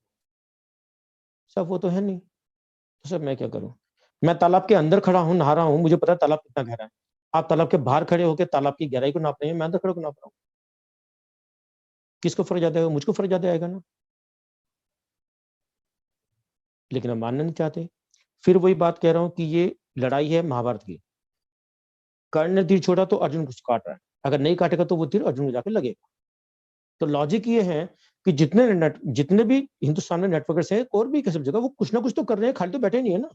सब वो तो है नहीं, तो सर मैं क्या करूं? मैं तालाब के अंदर खड़ा हूं, नहा रहा हूं, मुझे पता है तालाब कितना गहरा है, आप तालाब के बाहर खड़े होकर तालाब की गहराई को नाप रहे हैं, मैं अंदर खड़े होकर नाप रहा हूं, किसको फर्क ज्यादा है? मुझको फर्क ज्यादा आएगा ना। लेकिन हम मानना नहीं चाहते। फिर वही बात कह रहा हूं कि ये लड़ाई है महाभारत की, कर्ण ने तीर छोड़ा तो अर्जुन कुछ काट रहा है, अगर नहीं काटेगा तो वो तीर अर्जुन को जाकर लगेगा। तो लॉजिक ये है कि जितने भी हिंदुस्तान में नेटवर्कर्स हैं और भी किसी जगह, वो कुछ ना कुछ तो कर रहे हैं, खाली तो बैठे नहीं है ना।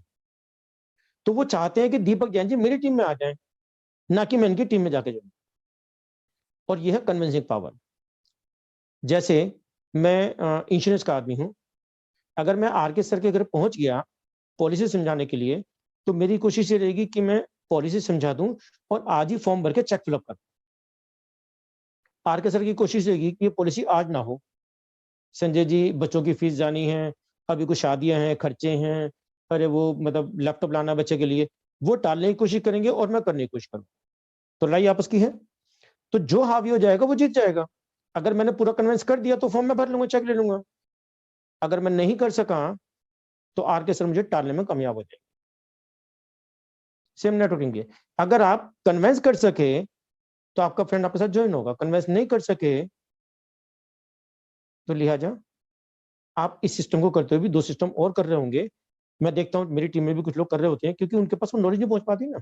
तो वो चाहते हैं कि दीपक जैन जी मेरी टीम में आ जाएं, ना कि मैं इनकी टीम में जाके जाऊं। और यह है कन्विंसिंग पावर। जैसे मैं इंश्योरेंस का आदमी हूं, अगर मैं आर के सर के घर पहुंच गया पॉलिसी समझाने के लिए, तो मेरी कोशिश ये रहेगी कि मैं पॉलिसी समझा दूं और आज ही फॉर्म भर के चेक फिलअप कर। आर के सर की कोशिश रहेगी कि ये पॉलिसी आज ना हो, संजय जी बच्चों की फीस जानी है, अभी कुछ शादियां हैं, खर्चे हैं, अरे वो मतलब लैपटॉप लाना बच्चे के लिए, वो टालने की कोशिश करेंगे और मैं करने की कोशिश करूँ। तो लड़ाई आपस की है, तो जो हावी हो जाएगा वो जीत जाएगा। अगर मैंने पूरा कन्विंस कर दिया तो फॉर्म में भर लूंगा, चेक ले लूंगा। अगर मैं नहीं कर सका तो आर के सर मुझे टालने में कामयाब हो जाएंगे। सेम नेटवर्किंग के। अगर आप कन्वेंस कर सके तो आपका फ्रेंड आपके साथ ज्वाइन होगा, कन्वेंस नहीं कर सके तो लिहाजा आप इस सिस्टम को करते हुए भी 2 सिस्टम और कर रहे होंगे। मैं देखता हूँ मेरी टीम में भी कुछ लोग कर रहे होते हैं, क्योंकि उनके पास वो नॉलेज नहीं पहुंच पाती ना।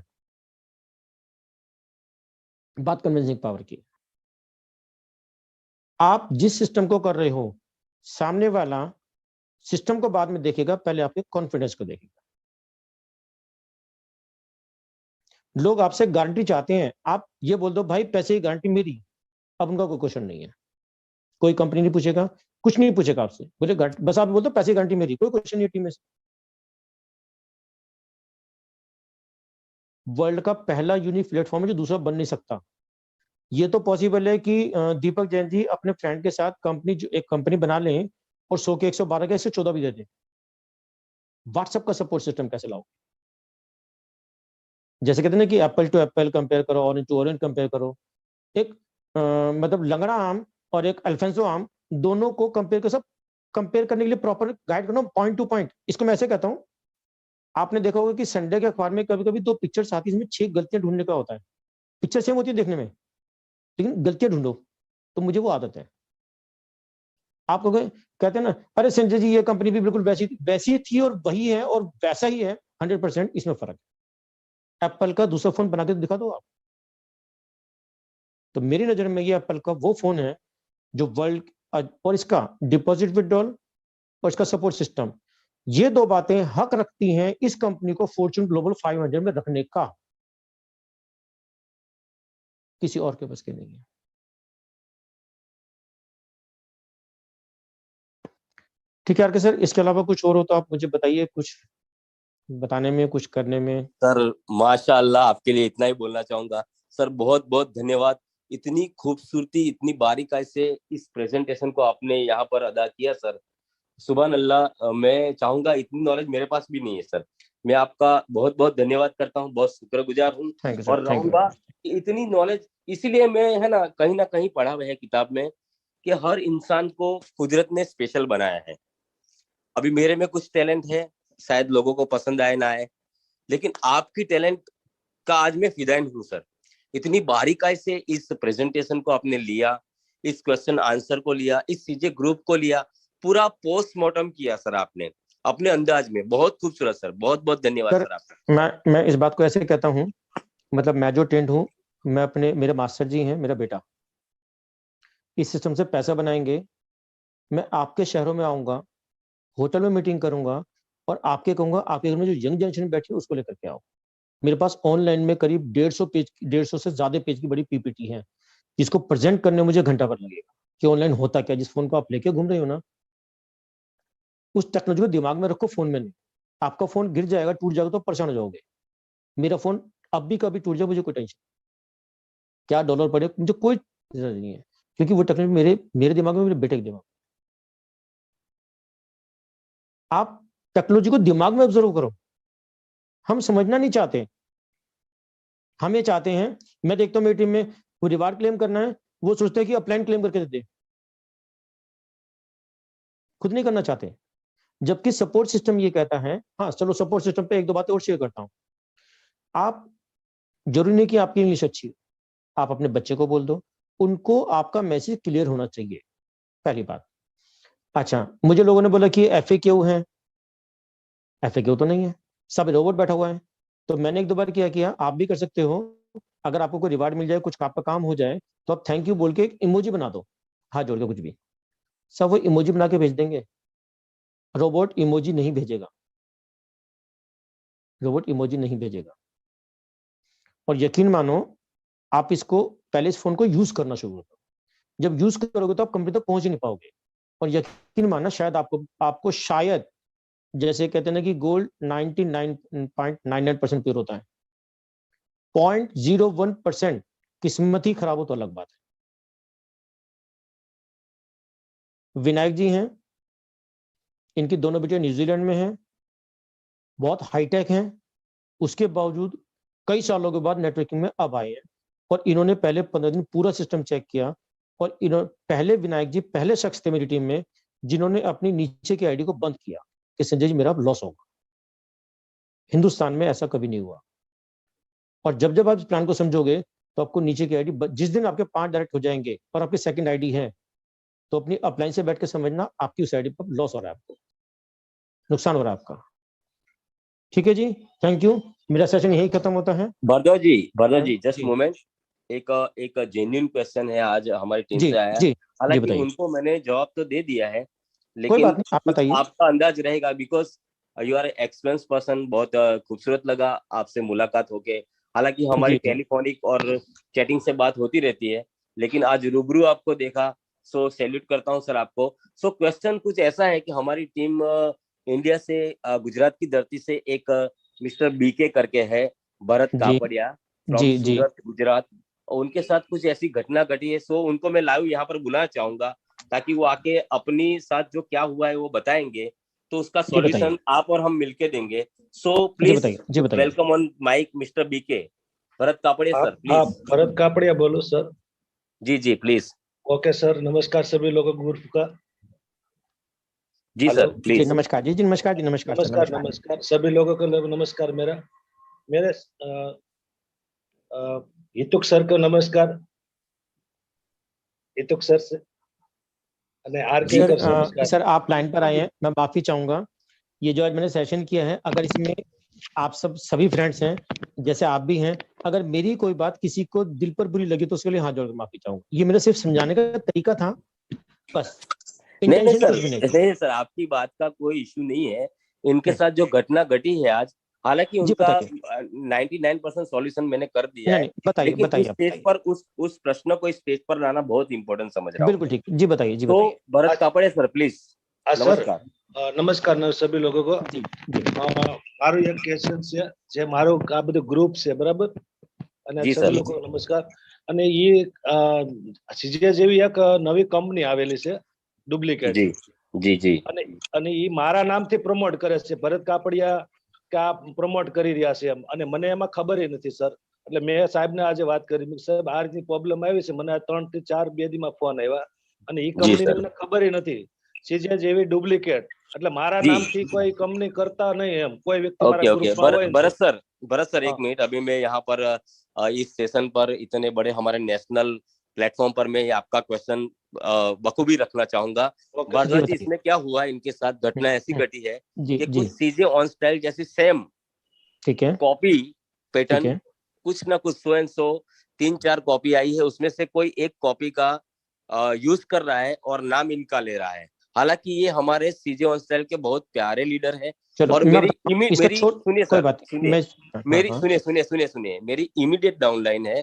बात कन्विंसिंग पावर की। आप जिस सिस्टम को कर रहे हो, सामने वाला सिस्टम को बाद में देखेगा, पहले आपके कॉन्फिडेंस को देखेगा। लोग आपसे गारंटी चाहते हैं, आप ये बोल दो भाई पैसे की गारंटी मेरी, अब उनका कोई क्वेश्चन नहीं है, कोई कंपनी नहीं पूछेगा, कुछ नहीं पूछेगा आपसे, बोले बस आप बोल दो पैसे की गारंटी मेरी, कोई क्वेश्चन नहीं है टीम में से। वर्ल्ड का पहला यूनिक प्लेटफॉर्म है जो दूसरा बन नहीं सकता। ये तो पॉसिबल है कि दीपक जैन जी अपने फ्रेंड के साथ एक कंपनी बना लें और 100 के 112 के 114 भी दे दें। व्हाट्सएप का सपोर्ट सिस्टम कैसे लाओ? जैसे कहते हैं ना कि एप्पल टू एप्पल कंपेयर करो, ऑरेंज टू ऑरेंज कंपेयर करो। एक मतलब लंगड़ा आम और एक अल्फेंसो आम, दोनों को कंपेयर करने के लिए प्रॉपर गाइड करना, पॉइंट टू पॉइंट। इसको मैं ऐसे कहता हूँ, आपने देखा होगा कि संडे के अखबार में कभी कभी 2 पिक्चर्स आती है, इसमें 6 गलतियां ढूंढने का होता है। पिक्चर सेम होती है देखने में, लेकिन गलतियां ढूंढो। तो मुझे वो आदत है। आपको कहते हैं ना, अरे संजय जी ये कंपनी भी बिल्कुल वैसी थी और वही है और वैसा ही है, 100%। इसमें फर्क है। एप्पल का दूसरा फोन बना के दिखा दो आप। तो मेरी नजर में ये एप्पल का वो फोन है जो वर्ल्ड, और इसका डिपॉजिट विड्रॉल और इसका सपोर्ट सिस्टम, ये 2 बातें हक रखती हैं इस कंपनी को फॉर्च्यून ग्लोबल 500 में रखने का। किसी और के बस के नहीं है। ठीक है आर के सर, इसके अलावा कुछ और हो तो आप मुझे बताइए, कुछ बताने में, कुछ करने में। सर माशाअल्लाह, आपके लिए इतना ही बोलना चाहूंगा। सर बहुत बहुत धन्यवाद। इतनी खूबसूरती, इतनी बारीकाई से इस प्रेजेंटेशन को आपने यहाँ पर अदा किया सर। सुभान अल्लाह। मैं चाहूंगा, इतनी नॉलेज मेरे पास भी नहीं है सर। मैं आपका बहुत बहुत धन्यवाद करता हूँ, बहुत शुक्रगुजार हूँ और रहूंगा। इतनी नॉलेज इसीलिए मैं, है ना कहीं पढ़ा हुआ है किताब में कि हर इंसान को कुदरत ने स्पेशल बनाया है। अभी मेरे में कुछ टैलेंट है, शायद लोगों को पसंद आए ना आए, लेकिन आपकी टैलेंट का आज मैं फिदाइन हूँ सर। इतनी बारीकाई से इस प्रेजेंटेशन को आपने लिया, इस क्वेश्चन आंसर को लिया, इस सीजे ग्रुप को लिया, पूरा पोस्टमार्टम किया सर आपने अपने अंदाज में। बहुत खूबसूरत सर, बहुत बहुत धन्यवाद सर आपका। मैं इस बात को ऐसे कहता हूँ, मतलब मैं जो ट्रेंड हूँ, मैं मेरे मास्टर जी हैं, मेरा बेटा इस सिस्टम से पैसा बनाएंगे। मैं आपके शहरों में आऊंगा, होटल में मीटिंग करूंगा और आपके कहूंगा आपके घर में जो यंग जनरेशन बैठी है उसको लेकर के आओ। मेरे पास ऑनलाइन में करीब 150 से ज्यादा पेज की बड़ी पीपीटी है, जिसको प्रेजेंट करने में मुझे घंटा भर लगेगा कि ऑनलाइन होता क्या। जिस फोन को आप लेके घूम रहे हो ना, उस टेक्नोलॉजी को दिमाग में रखो, फोन में नहीं। आपका फोन गिर जाएगा, टूट जाएगा तो परेशान हो जाओगे। मेरा फोन अब भी कभी टूट जाए मुझे कोई टेंशन, क्या डॉलर पड़े मुझे कोई जरूरत नहीं है, क्योंकि वो टेक्नोलॉजी मेरे दिमाग में, मेरे बेटे के दिमाग में। आप टेक्नोलॉजी को दिमाग में ऑब्जर्व करो। हम समझना नहीं चाहते, हम ये चाहते हैं। मैं देखता हूँ मेरी टीम में वो रिवार्ड क्लेम करना है, वो सोचते हैं कि अपलाइन क्लेम करके दे, खुद नहीं करना चाहते। जबकि सपोर्ट सिस्टम ये कहता है, हाँ चलो सपोर्ट सिस्टम पे 1-2 बातें और शेयर करता हूँ। आप जरूरी नहीं कि आपकी इंग्लिश अच्छी हो, आप अपने बच्चे को बोल दो, उनको आपका मैसेज क्लियर होना चाहिए, पहली बात। अच्छा, मुझे लोगों ने बोला कि FAQ है, FAQ तो नहीं है, सब रोबोट बैठा हुआ है। तो मैंने 1-2 बार किया, आप भी कर सकते हो। अगर आपको कोई रिवार्ड मिल जाए, कुछ आपका काम हो जाए, तो आप थैंक यू बोल के एक इमोजी बना दो, हाथ जोड़ के कुछ भी, सब वो इमोजी बना के भेज देंगे। रोबोट इमोजी नहीं भेजेगा, रोबोट इमोजी नहीं भेजेगा। और यकीन मानो, आप इसको पहले इस फोन को यूज करना शुरू करो। जब यूज करोगे तो आप कंपनी तक पहुंच ही नहीं पाओगे। और यकीन मानना, शायद आपको शायद, जैसे कहते हैं ना कि गोल्ड 99.99% प्योर होता है, 0.01% किस्मत ही खराब हो तो अलग बात है। विनायक जी हैं, इनकी दोनों बेटियां न्यूजीलैंड में हैं, बहुत हाईटेक हैं, उसके बावजूद कई सालों के बाद नेटवर्किंग में अब आए हैं। और इन्होंने पहले 15 दिन पूरा सिस्टम चेक किया, और पहले विनायक जी पहले शख्स थे मेरी टीम में जिन्होंने अपनी नीचे की आईडी को बंद किया कि संजय जी मेरा लॉस होगा। हिंदुस्तान में ऐसा कभी नहीं हुआ। और जब जब आप इस प्लान को समझोगे तो आपको नीचे की आईडी, जिस दिन आपके 5 डायरेक्ट हो जाएंगे और आपकी सेकंड आईडी है, तो अपनी अपलाइन से बैठ के समझना आपकी उस आईडी पर लॉस हो रहा है, आपको नुकसान हो रहा है आपका। ठीक है जी, थैंक यू। मेरा सेशन यही खत्म होता है। भारद्वाज जी जस्ट मोमेंट, एक जेन्युइन क्वेश्चन है आज हमारी टीम जी से आया है। जी जी हालांकि बताइए। उनको मैंने जवाब तो दे दिया है, कोई लेकिन बात नहीं, आप कुछ बताइए। आपका अंदाज रहेगा, because you are experience person. बहुत खूबसूरत लगा आपसे मुलाकात होके। हालांकि हमारी जी टेलीफोनिक और चैटिंग से बात होती रहती है, लेकिन आज रूबरू आपको देखा, सो सैल्यूट करता हूँ सर आपको। सो क्वेश्चन कुछ ऐसा है कि हमारी टीम इंडिया से गुजरात की धरती से एक मिस्टर बीके करके है, भरत जी कापड़िया फ्रॉम जी जी सूरत गुजरात, और उनके साथ कुछ ऐसी घटना घटी है। सो उनको मैं लाइव यहाँ पर बुलाना चाहूंगा, ताकि वो आके अपनी साथ जो क्या हुआ है वो बताएंगे, तो उसका जी बताइए। सॉल्यूशन आप और हम मिलके देंगे। सो जी प्लीज बताइए, जी बताइए। Welcome on mic mister BK, Bharat Kapadia sir आप प्लीज। भरत कापड़िया बोलो सर। जी प्लीज। ओके सर, नमस्कार सभी लोगों को ग्रुप का। जी हेलो। सर जी प्लीज। नमस्कार जी नमस्कार जी नमस्कार सर, नमस्कार नमस्कार। नमस्कार सभी लोगों को नमस्कार। मेरे हितुक सर को नमस्कार, हितुक सर से અને आरके सर को नमस्कार। सर आप लाइन पर आए हैं, मैं माफी चाहूंगा। ये जो आज मैंने सेशन किया है, अगर इसमें आप सभी फ्रेंड्स हैं, जैसे आप भी हैं, अगर मेरी कोई बात किसी को दिल पर बुरी लगी तो उसके लिए हाथ जोड़कर माफी चाहूंगा। ये मेरा सिर्फ समझाने का तरीका था, बस। नहीं इंटेंशन सर, कुछ भी नहीं। नहीं सर, आपकी बात का कोई इश्यू नहीं है। इनके नहीं। साथ जो घटना घटी है आज, हालांकि जी उनका बताइए। 99% सॉल्यूशन मैंने कर दिया नहीं है, नहीं, बताइए लेकिन बताइए, इस आप स्टेज बताइए। पर उस प्रश्न को इस स्टेज पर लाना बहुत इंपॉर्टेंट समझ रहा हूँ बिल्कुल मैं। ठीक, जी बताइए, जी तो बताइए। Bharat Kapade sir please. Sir नमस्कार। नमस्कार सभी लोगों को। जी जी મારું એક ક્વેશ્ચન છે, જે મારો આ બધું ગ્રુપ છે, બરાબર? અને जी સभी सर। લોકો નમસ્કાર। અને એ સીજે જેવી એક નવી કંપની આવેલી છે, ડુપ્લિકેટ। जी जी जी અને અને ઈ મારા નામથી પ્રમોટ કરે છે, ભરત કાપડિયા કે આ પ્રમોટ કરી રહ્યા છે એમ, અને મને એમાં ખબર નથી સર। એટલે મેં સાહેબને આજે વાત કરી, સાહેબ આ રીતની પ્રોબ્લેમ આવી છે, મને 3 થી 4 બે દીમાં ફોન આવ્યા, અને ઈ जी કંપનીની सर। મને ખબર નથી। સીજે જેવી ડુપ્લિકેટ, એટલે મારા जी નામથી કોઈ કંપની करता नहीं એમ, કોઈ व्यक्ति મારા ओके ग्रुपમાં હોય ને भरत सर एक हाँ। मिनट। अभी मैं यहाँ पर इस सेशन पर इतने बड़े हमारे नेशनल प्लेटफॉर्म पर मैं आपका क्वेश्चन बखूबी रखना चाहूंगा। ओके जी भारद्वाज जी, बताइए। इसमें क्या हुआ, इनके साथ घटना ऐसी घटी है जी कि जी कुछ चीजें ऑन स्टाइल जैसी सेम ठीक है, कॉपी ठीक पैटर्न, है। कुछ ना कुछ 100 एंड 100 3-4 कॉपी आई है, उसमें से कोई एक कॉपी का यूज कर रहा है और नाम इनका ले रहा है। हालांकि ये हमारे सीजे ऑन स्टाइल के बहुत प्यारे लीडर हैं, चलो और मैं मेरी बताऊं, इसका मेरी छोड़, सुनिए कोई सर, बात नहीं, सुनिए मैं हाँ मेरी, हाँ सुनिए मेरी इमीडिएट डाउनलाइन है,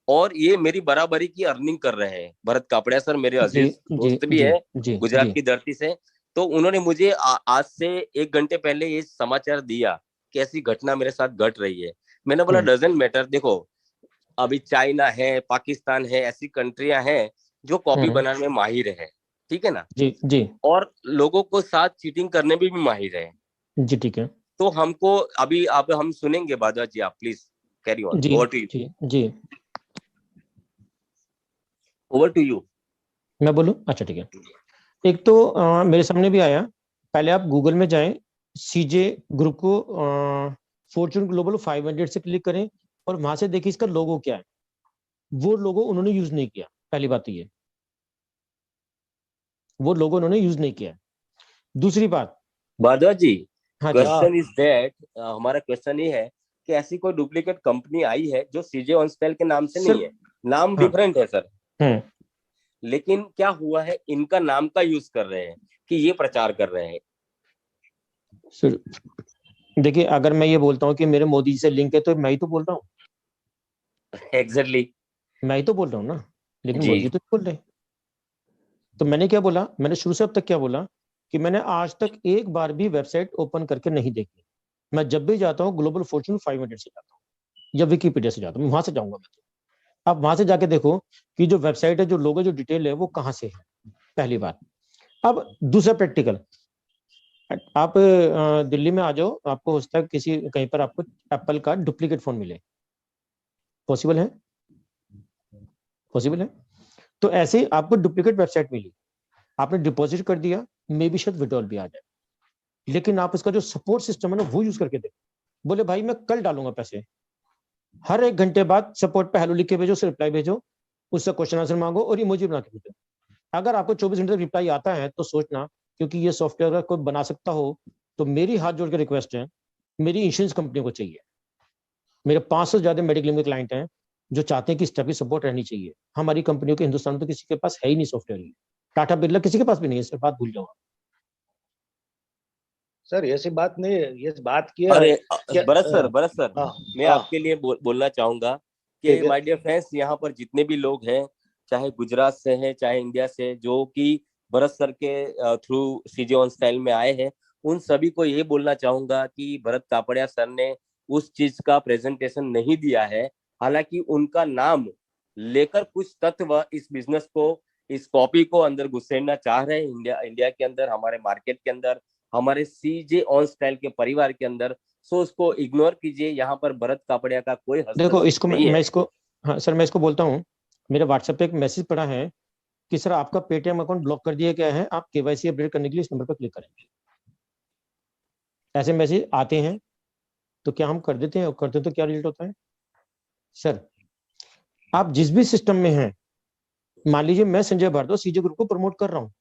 और ये मेरी बराबरी की अर्निंग कर रहे हैं। भरत कापड़िया सर मेरे जी अजीज जी दोस्त भी जी है जी गुजरात जी की धरती से। तो उन्होंने मुझे आज से 1 घंटे पहले ये समाचार दिया कि ऐसी घटना मेरे साथ घट रही है। मैंने बोला डजंट मैटर, देखो अभी चाइना है, पाकिस्तान है, ऐसी कंट्रियां हैं जो कॉपी बनाने में माहिर है, ठीक है ना, जी जी और लोगों को साथ चीटिंग करने में भी माहिर है। जी ठीक है। तो हमको अभी आप हम सुनेंगे भारद्वाज जी, आप प्लीज कैरी ऑन, जी ओवर टू यू, जी जी ओवर टू यू। मैं बोलूं, अच्छा ठीक है। एक तो मेरे सामने भी आया, पहले आप गूगल में जाएं, सीजे ग्रुप को फॉर्च्यून ग्लोबल 500 से क्लिक करें, और वहां से देखिए इसका लोगो क्या है। वो लोगो उन्होंने यूज नहीं किया, पहली बात तो ये, वो लोगो उन्होंने यूज नहीं किया। दूसरी बात, भारद्वाज जी, हाँ जी क्वेश्चन इज दैट, हमारा क्वेश्चन ये है कि ऐसी कोई डुप्लीकेट कंपनी आई है जो सीजे ऑन स्टाइल के नाम से सर, नहीं है, नाम हाँ डिफरेंट है सर, हम्म, लेकिन क्या हुआ है, इनका नाम का यूज कर रहे हैं कि ये प्रचार कर रहे हैं। सर देखिए, अगर मैं ये बोलता हूँ कि मेरे मोदी जी से लिंक है, तो मैं ही तो बोल रहा हूँ, एग्जैक्टली मैं ही तो बोल रहा हूँ ना, लेकिन जी। मोदी जी तो नहीं बोल रहे। तो मैंने क्या बोला, मैंने शुरू से अब तक क्या बोला कि मैंने आज तक एक बार भी वेबसाइट ओपन करके नहीं देखी। मैं जब भी जाता हूँ ग्लोबल फॉर्च्यून 500 से जाता हूँ या विकीपीडिया से जाता हूँ, वहां से जाऊंगा मैं। तो आप वहां से जाके देखो कि जो वेबसाइट है, जो लोगो, जो डिटेल है, वो कहाँ से है, पहली बात। अब दूसरा प्रैक्टिकल, आप दिल्ली में आ जाओ, आपको हो सकता है किसी कहीं पर आपको एप्पल का डुप्लीकेट फोन मिले, पॉसिबल है, पॉसिबल है। तो ऐसे ही आपको डुप्लीकेट वेबसाइट मिली, आपने डिपॉजिट कर दिया, मे बी शायद विड्रॉल भी आ जाए, लेकिन आप उसका जो सपोर्ट सिस्टम है ना, वो यूज करके देखो। बोले भाई मैं कल डालूंगा पैसे, हर 1 घंटे बाद सपोर्ट पे हेलो लिख के भेजो, उससे रिप्लाई भेजो, उससे क्वेश्चन आंसर मांगो और इमोजी बना के भेजो। अगर आपको 24 घंटे रिप्लाई आता है तो सोचना, क्योंकि ये सॉफ्टवेयर अगर कोई बना सकता हो तो मेरी हाथ जोड़ के रिक्वेस्ट है, मेरी इंश्योरेंस कंपनी को चाहिए। मेरे 500 से ज्यादा मेडिक्लेम के क्लाइंट हैं जो चाहते हैं कि इस टाइप की सपोर्ट रहनी चाहिए। हमारी कंपनियों के हिंदुस्तान में तो किसी के पास है ही नहीं सॉफ्टवेयर, टाटा बिरला किसी के पास भी नहीं है, सर बात भूल जाओ। सर ऐसी बात नहीं है, ये बात की अरे है भरत सर हाँ, मैं हाँ, आपके लिए बोलना चाहूंगा कि ठीक है। माय डियर फ्रेंड्स, यहाँ पर जितने भी लोग हैं, चाहे गुजरात से हैं चाहे इंडिया से, जो कि भरत सर के थ्रू सीजे ऑन स्टाइल में आए हैं, उन सभी को ये बोलना चाहूंगा कि भरत कापड़िया सर ने उस चीज का प्रेजेंटेशन नहीं दिया है। हालांकि उनका नाम लेकर कुछ तत्व इस बिजनेस को, इस कॉपी को अंदर घुसेड़ना चाह रहे हैं इंडिया के अंदर, हमारे मार्केट के अंदर, हमारे सीजे ऑन स्टाइल के परिवार के अंदर। सो उसको इग्नोर कीजिए। यहाँ पर भरत कापड़िया का कोई देखो हस्तक्षेप इसको नहीं मैं है। इसको, हाँ सर मैं इसको बोलता हूँ, मेरे व्हाट्सएप पे एक मैसेज पड़ा है कि सर आपका पेटीएम अकाउंट ब्लॉक कर दिया गया है, आप केवाईसी अपडेट करने के लिए इस नंबर पर क्लिक करें। ऐसे मैसेज आते हैं तो क्या हम कर देते हैं, और करते हैं तो क्या रिजल्ट होता है सर? आप जिस भी सिस्टम में हैं, मान लीजिए मैं संजय भारद्वाज सीजे ग्रुप को प्रमोट कर रहा हूँ,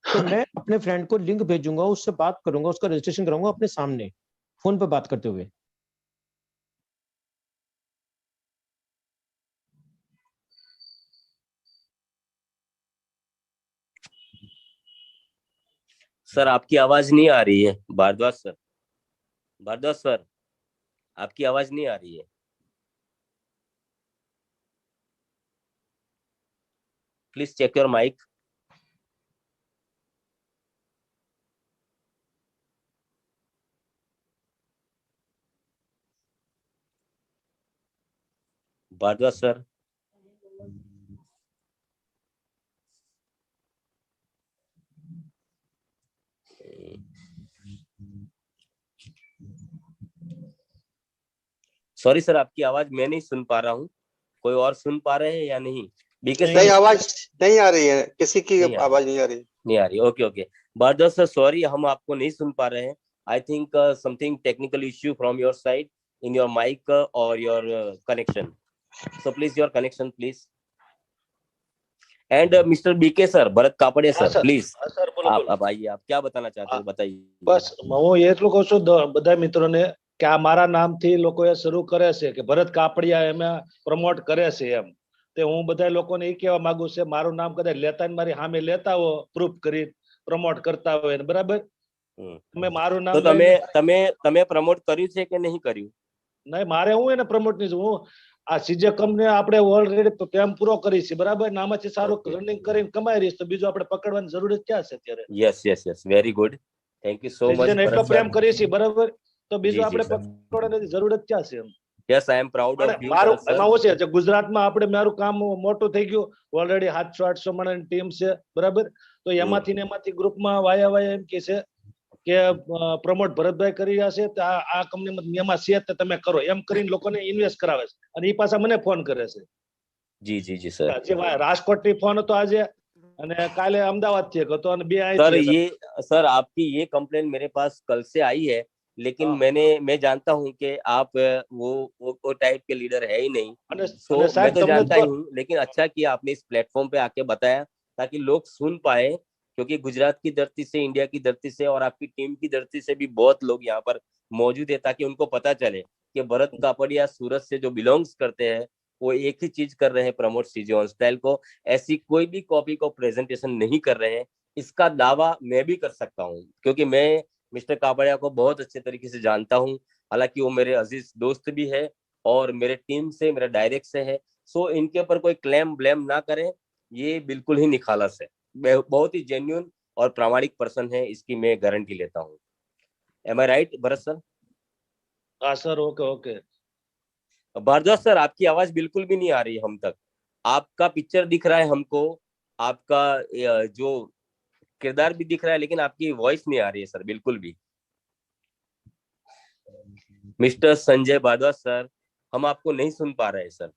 तो मैं अपने फ्रेंड को लिंक भेजूंगा, उससे बात करूंगा, उसका रजिस्ट्रेशन कराऊंगा अपने सामने फोन पर बात करते हुए। सर आपकी आवाज नहीं आ रही है भारद्वाज सर। भारद्वाज सर आपकी आवाज नहीं आ रही है। Please check your mic. Bharadwaj sir sorry sir, आपकी आवाज मैं नहीं सुन पा रहा हूँ। कोई और सुन पा रहे हैं या नहीं? बीके नहीं, सर आवाज नहीं आ रही है, किसी की नहीं आ रही, आवाज नहीं आ रही। नहीं आ रही। Okay okay Bharadwaj sir, sorry हम आपको नहीं सुन पा रहे हैं। I think something technical issue from your side in your mic और your connection. So please your connection please. And mister BK sir, Bharat Kapadia हाँ सर प्लीज हाँ सर बोलो बोलो। आप आइए। आप क्या बताना चाहते हो बताइए। બસ હું એટલું કહું છું બધા મિત્રોને કે આ મારા નામથી લોકોએ શરૂ કરે છે કે ભરત કાપડિયા એમાં પ્રમોટ કરે છે એમ, તે હું બધા લોકોને એ કહેવા માંગુ છે, મારું નામ કદાચ લેતા ને મારી સામે લેતા હો પ્રૂફ કરી પ્રમોટ કરતા હોય ને, બરાબર તમે મારું તો નામ તમે લઈને તમે તમે પ્રમોટ કર્યું છે કે નહીં કર્યું? નહીં, મારે હું એને પ્રમોટ નહીં, હું આ સીજે કંપની આપણે ઓલરેડી પ્રેમ પૂરો કરી છે, બરાબર ને આમાંથી સારું Okay. રનિંગ કરીને કમાઈ રહીશ, તો બીજું આપણે પકડવાની જરૂર જ ક્યાં છે અત્યારે? Yes yes yes very good, thank you so much season એટલો ભરત પ્રેમ સર. કરી છે, બરાબર, તો બીજું જી આપણે જી સર. પકડવાની જરૂર જ ક્યાં છે એમ? યસ આઈ એમ પ્રાઉડ અને ઓફ યુ મારું ભરત સર. એમાં શું છે ગુજરાતમાં આપણે મારું કામ મોટું થઈ ગયું, ઓલરેડી 700-800 માણસની ટીમ છે, બરાબર, તો એમાંથી ને એમાંથી ગ્રુપમાં વાયા એમ કે છે કે પ્રમોટ ભરતભાઈ કરી રહ્યા છે, તો આ કંપનીમાં એમાં છે તો તમે કરો એમ કરીને લોકોને ઇન્વેસ્ટ કરાવે છે, અને એ પાછા મને ફોન કરે છે. જી જી જી સર. જે રાજકોટથી ફોન હતો આજે, અને કાલે અમદાવાદથી એક હતો, અને બે सर અહીંથી ये सर आपकी ये कंप्लेन मेरे पास कल से आई है, लेकिन हाँ। मैं जानता हूँ कि आप वो टाइप के लीडर है ही नहीं. અને सो અને मैं સાહેબ तो તમને जानता તો ही हूँ, लेकिन अच्छा किया आपने इस प्लेटफॉर्म पे आके बताया ताकि लोग सुन पाए, क्योंकि गुजरात की धरती से, इंडिया की धरती से और आपकी टीम की धरती से भी बहुत लोग यहाँ पर मौजूद है, ताकि उनको पता चले कि भरत कापड़िया सूरत से जो बिलोंग्स करते हैं वो एक ही चीज कर रहे हैं, प्रमोट सीजे ऑन स्टाइल को। ऐसी कोई भी कॉपी को प्रेजेंटेशन नहीं कर रहे हैं। इसका दावा मैं भी कर सकता हूँ, क्योंकि मैं मिस्टर कापड़िया को बहुत अच्छे तरीके से जानता हूँ। हालांकि वो मेरे अजीज दोस्त भी है और मेरे टीम से, मेरे डायरेक्ट से है। सो इनके ऊपर कोई क्लेम ब्लेम ना करें, ये बिल्कुल ही निखालस है। बहुत ही जेन्युइन और प्रामाणिक पर्सन है, इसकी मैं गारंटी लेता हूँ। Am I right Bharat sir? હા sir, okay okay. Bharadwaj sir आपकी आवाज बिल्कुल भी नहीं आ रही हम तक। आपका पिक्चर दिख रहा है हमको, आपका जो किरदार भी दिख रहा है, लेकिन आपकी वॉइस नहीं आ रही है सर बिल्कुल भी। मिस्टर संजय भारद्वाज सर, हम आपको नहीं सुन पा रहे हैं sir.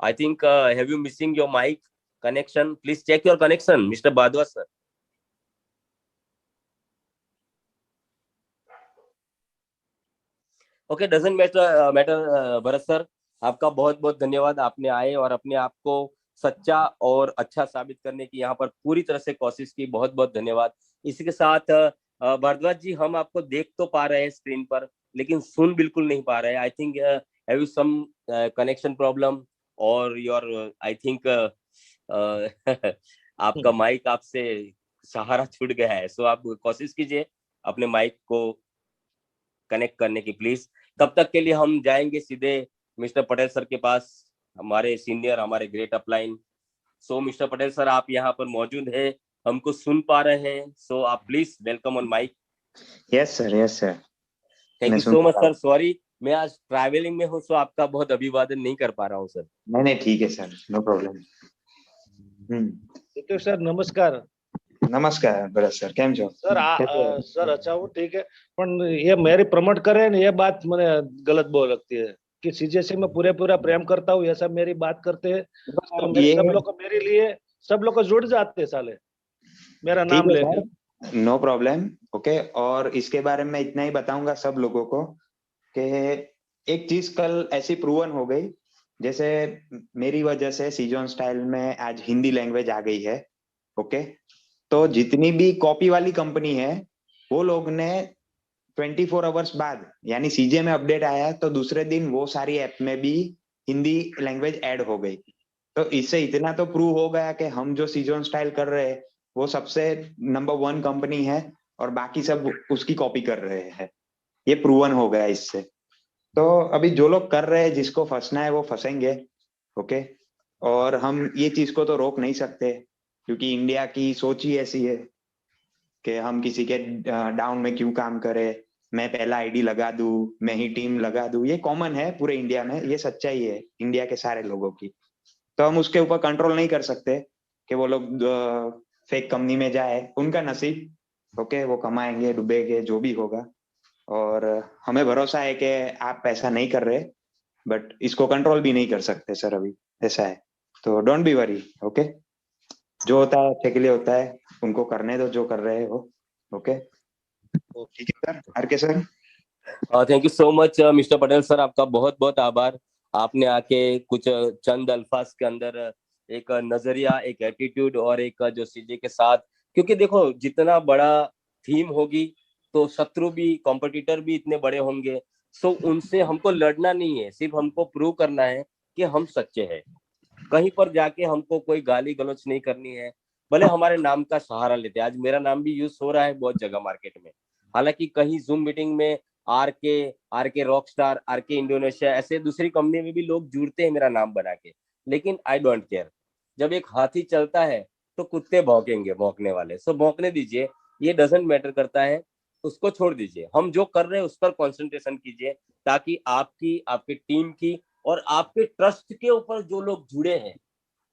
I think have you missing your mic connection? Please check your connection mister Bharadwaj sir. Okay, doesn't matter Bharat sir, आपका बहुत बहुत धन्यवाद, आपने आए और अपने आप को सच्चा और अच्छा साबित करने की यहाँ पर पूरी तरह से कोशिश की, बहुत बहुत धन्यवाद। इसी के साथ भारद्वाज जी, हम आपको देख तो पा रहे हैं स्क्रीन पर, लेकिन सुन बिल्कुल नहीं पा रहे हैं। I think have you some connection problem और योर आई थिंक आपका माइक आपसे सहारा छूट गया है। सो आप कोशिश कीजिए अपने माइक को कनेक्ट करने की प्लीज। तब तक के लिए हम जाएंगे सीधे मिस्टर पटेल सर के पास, हमारे सीनियर, हमारे ग्रेट अपलाइन। सो मिस्टर पटेल सर, आप यहाँ पर मौजूद हैं, हमको सुन पा रहे हैं, सो आप please welcome on mic. Yes sir, yes sir. Thank you so much sir. Sorry, मैं आज ट्रैवलिंग में हूँ, सो आपका बहुत अभिवादन नहीं कर पा रहा हूँ सर। नहीं ठीक है सर, नो प्रॉब्लम। तो सर नमस्कार। नमस्कार भरत सर, કેમ છો સર સર अच्छा वो ठीक है, પણ ये मेरी प्रमोट करे ने ये बात मुझे गलत बहुत लगती है कि सीजेसी में पूरा प्रेम करता हूँ, ऐसा मेरी बात करते हैं और मेरे सब लोग मेरे लिए सब लोग जुड़ जाते हैं साले मेरा नाम लेके। No problem, okay. और इसके बारे में इतना ही बताऊंगा सब लोगों को कि एक चीज कल ऐसी प्रूवन हो गई, जैसे मेरी वजह से सीजन स्टाइल में आज हिंदी लैंग्वेज आ गई है, ओके। तो जितनी भी कॉपी वाली कंपनी है वो लोग ने 24 आवर्स बाद, यानी सीजे में अपडेट आया तो दूसरे दिन वो सारी ऐप में भी हिंदी लैंग्वेज ऐड हो गई। तो इससे इतना तो प्रूव हो गया कि हम जो सीजन स्टाइल कर रहे हैं वो सबसे नंबर 1 कंपनी है और बाकी सब उसकी कॉपी कर रहे हैं। ये प्रूवन हो गया इससे। तो अभी जो लोग कर रहे हैं, जिसको फंसना है वो फंसेंगे, ओके। और हम ये चीज को तो रोक नहीं सकते, क्योंकि इंडिया की सोच ही ऐसी है कि हम किसी के डाउन में क्यों काम करें, मैं पहला आईडी लगा दूं, मैं ही टीम लगा दूं। ये कॉमन है पूरे इंडिया में, ये सच्चाई है इंडिया के सारे लोगों की। तो हम उसके ऊपर कंट्रोल नहीं कर सकते कि वो लोग फेक कंपनी में जाए, उनका नसीब, ओके। वो कमाएंगे, डूबेंगे, जो भी होगा। और हमें भरोसा है कि आप ऐसा नहीं कर रहे, बट इसको कंट्रोल भी नहीं कर सकते सर, अभी ऐसा है। तो डोंट बी वरी, ओके। जो होता है अच्छे के लिए होता है, उनको करने दो जो कर रहे हो, ओके। ठीक है sir, are K sir. Thank you so much mister Patel sir, आपका बहुत बहुत आभार। आपने आके कुछ चंद अल्फाज के अंदर एक नजरिया, एक एटीट्यूड और एक जो सीजे के साथ, क्योंकि देखो जितना बड़ा थीम होगी तो शत्रु भी, कॉम्पिटिटर भी इतने बड़े होंगे। सो उनसे हमको लड़ना नहीं है, सिर्फ हमको प्रूव करना है कि हम सच्चे हैं। कहीं पर जाके हमको कोई गाली गलौज नहीं करनी है, भले हमारे नाम का सहारा लेते हैं। आज मेरा नाम भी यूज हो रहा है बहुत जगह मार्केट में, हालांकि कहीं जूम मीटिंग में आर के रॉकस्टार, आर के इंडोनेशिया, ऐसे दूसरी कंपनी में भी लोग जुड़ते हैं मेरा नाम बना के, लेकिन आई डोंट केयर। जब एक हाथी चलता है तो कुत्ते भौंकेंगे, भौंकने वाले, सो भौंकने दीजिए, ये डजंट मैटर करता है, उसको छोड़ दीजिए। हम जो कर रहे हैं उस पर कॉन्सेंट्रेशन कीजिए, ताकि आपकी, आपकी टीम की और आपके ट्रस्ट के ऊपर जो लोग जुड़े हैं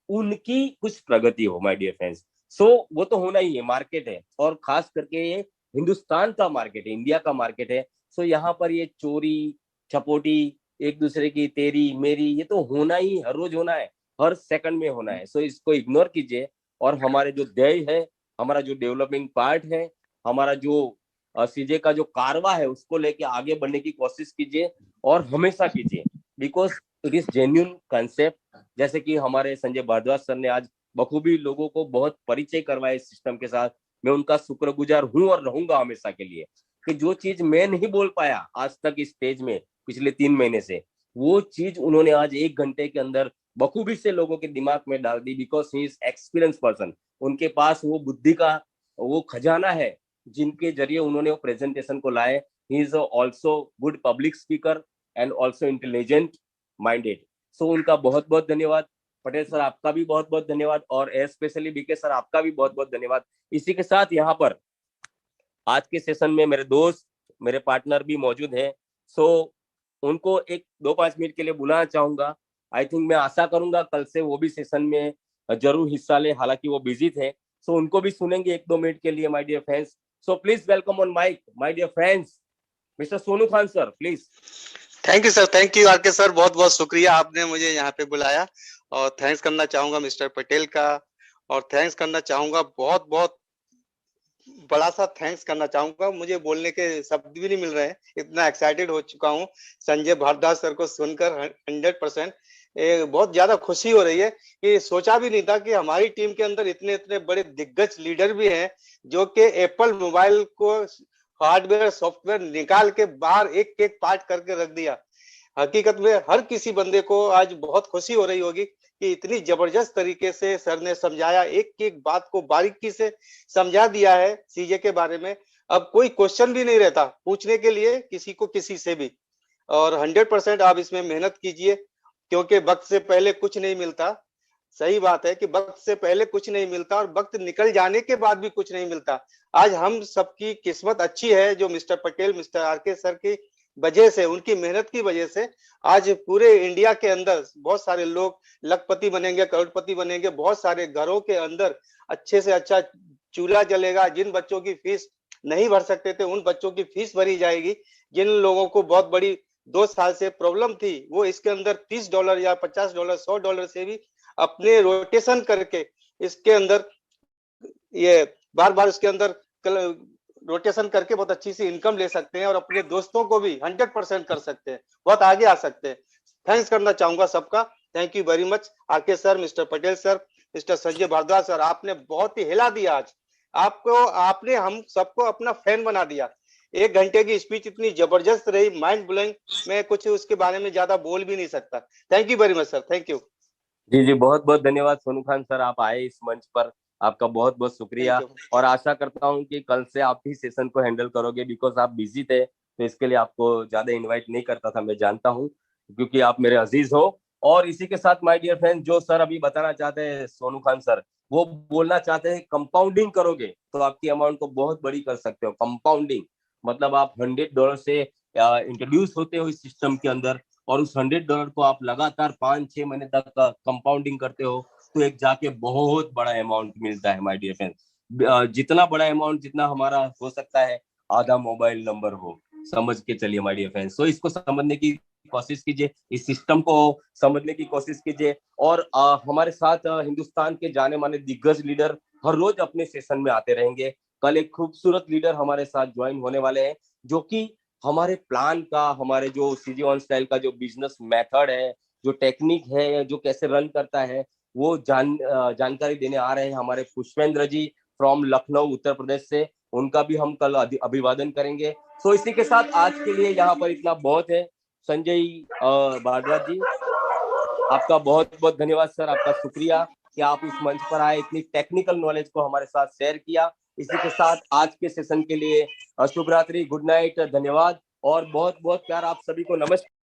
उनकी कुछ प्रगति हो, माय डियर फ्रेंड्स। सो वो तो होना ही है, मार्केट है, और खास करके ये हिंदुस्तान का मार्केट है, इंडिया का मार्केट है। सो यहाँ पर ये चोरी छपोटी, एक दूसरे की तेरी मेरी, ये तो होना ही, हर रोज होना है, हर सेकंड में होना है। सो इसको इग्नोर कीजिए और हमारे जो ध्येय है, हमारा जो डेवलपिंग पार्ट है, हमारा जो सीजे का जो कारवा है, उसको लेके आगे बढ़ने की कोशिश कीजिए और हमेशा कीजिए, because it is genuine concept. जैसे कि हमारे संजय भारद्वाज सर ने आज बखूबी लोगों को बहुत परिचय करवाया इस सिस्टम के साथ, मैं उनका शुक्रगुजार हूं और रहूंगा हमेशा के लिए, कि जो चीज मैं नहीं बोल पाया आज तक इस स्टेज में पिछले 3 महीने से, वो चीज उन्होंने आज 1 घंटे के अंदर बखूबी से लोगों के दिमाग में डाल दी, because he is experience person. उनके पास वो बुद्धि का वो खजाना है जिनके जरिए उन्होंने वो प्रेजेंटेशन को लाए। He is also good public speaker and also intelligent minded. So उनका बहुत बहुत धन्यवाद। पटेल सर आपका भी बहुत बहुत धन्यवाद, और स्पेशली बीके सर आपका भी बहुत बहुत धन्यवाद। इसी के साथ यहाँ पर आज के सेशन में मेरे दोस्त, मेरे पार्टनर भी मौजूद हैं। सो उनको एक 2-5 मिनट के लिए बुलाना चाहूंगा। आई थिंक मैं आशा करूंगा कल से वो भी सेशन में जरूर हिस्सा ले, हालांकि वो बिजी थे। सो उनको भी सुनेंगे 1-2 मिनट के लिए, my dear friends. So please welcome on mic my dear friends mister Sonu Khan sir, please. Thank you sir, thank you R K sir, बहुत बहुत शुक्रिया आपने मुझे यहाँ पे बुलाया। और थैंक्स करना चाहूंगा मिस्टर पटेल का, और थैंक्स करना चाहूंगा बहुत बहुत बड़ा सा थैंक्स करना चाहूंगा। मुझे बोलने के शब्द भी नहीं मिल रहे हैं, इतना एक्साइटेड हो चुका हूँ संजय भारद्वाज सर को सुनकर। 100% बहुत ज्यादा खुशी हो रही है कि सोचा भी नहीं था कि हमारी टीम के अंदर इतने इतने बड़े दिग्गज लीडर भी हैं जो कि एप्पल मोबाइल को हार्डवेयर सॉफ्टवेयर निकाल के बाहर एक एक पार्ट करके रख दिया। हकीकत में हर किसी बंदे को आज बहुत खुशी हो रही होगी कि इतनी जबरदस्त तरीके से सर ने समझाया, एक एक बात को बारीकी से समझा दिया है सीजे के बारे में। अब कोई क्वेश्चन भी नहीं रहता पूछने के लिए किसी को किसी से भी। और 100% आप इसमें मेहनत कीजिए, क्योंकि वक्त से पहले कुछ नहीं मिलता। सही बात है कि वक्त से पहले कुछ नहीं मिलता और वक्त निकल जाने के बाद भी कुछ नहीं मिलता। आज हम सबकी किस्मत अच्छी है जो mister Patel, mister R K sir की वजह से, उनकी मेहनत की वजह से आज पूरे इंडिया के अंदर बहुत सारे लोग लखपति बनेंगे, करोड़पति बनेंगे। बहुत सारे घरों के अंदर अच्छे से अच्छा चूल्हा जलेगा। जिन बच्चों की फीस नहीं भर सकते थे उन बच्चों की फीस भरी जाएगी। जिन लोगों को बहुत बड़ी 2 साल से प्रॉब्लम थी वो इसके अंदर $30 या $50, $100 से भी अपने रोटेशन करके इसके अंदर ये बार बार इसके अंदर रोटेशन करके बहुत अच्छी सी इनकम ले सकते हैं और अपने दोस्तों को भी 100% कर सकते हैं, बहुत आगे आ सकते हैं। थैंक्स करना चाहूंगा सबका। Thank you very much RK sir, mister Patel sir, mister Sanjay Bharadwaj sir. आपने बहुत ही हिला दिया आज। आपने हम सबको अपना फैन बना दिया। 1 घंटे की स्पीच इतनी जबरदस्त रही, माइंड ब्लोइंग। मैं कुछ उसके बारे में ज्यादा बोल भी नहीं सकता। Thank you very much sir, thank you. जी जी, बहुत बहुत धन्यवाद सोनू खान सर, आप आए इस मंच पर, आपका बहुत बहुत शुक्रिया। और आशा करता हूं कि कल से आप ही सेशन को हैंडल करोगे, बिकॉज आप बिजी थे तो इसके लिए आपको ज्यादा इनवाइट नहीं करता था, मैं जानता हूं, क्योंकि आप मेरे अजीज हो। और इसी के साथ माय डियर फ्रेंड, जो सर अभी बताना चाहते हैं सोनू खान सर, वो बोलना चाहते हैं कंपाउंडिंग करोगे तो आपकी अमाउंट को बहुत बड़ी कर सकते हो। कंपाउंडिंग मतलब आप $100 से इंट्रोड्यूस होते हो इस सिस्टम के अंदर, और उस $100 को आप लगातार 5-6 महीने तक कंपाउंडिंग करते हो तो एक जाके बहुत बड़ा अमाउंट मिलता है माय डियर फ्रेंड्स। जितना बड़ा अमाउंट जितना हमारा हो सकता है, आधा मोबाइल नंबर हो, समझ के चलिए माय डियर फ्रेंड्स। तो इसको समझने की कोशिश कीजिए, इस सिस्टम को समझने की कोशिश कीजिए। और हमारे साथ हिंदुस्तान के जाने माने दिग्गज लीडर हर रोज अपने सेशन में आते रहेंगे। कल एक खूबसूरत लीडर हमारे साथ ज्वाइन होने वाले हैं, जो कि हमारे प्लान का, हमारे जो सीजी ऑन स्टाइल का जो बिजनेस मेथड है, जो टेक्निक है, जो कैसे रन करता है, वो जानकारी देने आ रहे हैं हमारे पुष्पेंद्र जी फ्रॉम लखनऊ उत्तर प्रदेश से। उनका भी हम कल अभिवादन करेंगे। तो इसी के साथ आज के लिए यहाँ पर इतना बहुत है। संजय भारद्वाज जी, आपका बहुत बहुत धन्यवाद सर, आपका शुक्रिया कि आप इस मंच पर आए, इतनी टेक्निकल नॉलेज को हमारे साथ शेयर किया। इसी के साथ आज के सेशन के लिए शुभ रात्रि, गुड नाइट, धन्यवाद और बहुत बहुत प्यार आप सभी को। नमस्कार।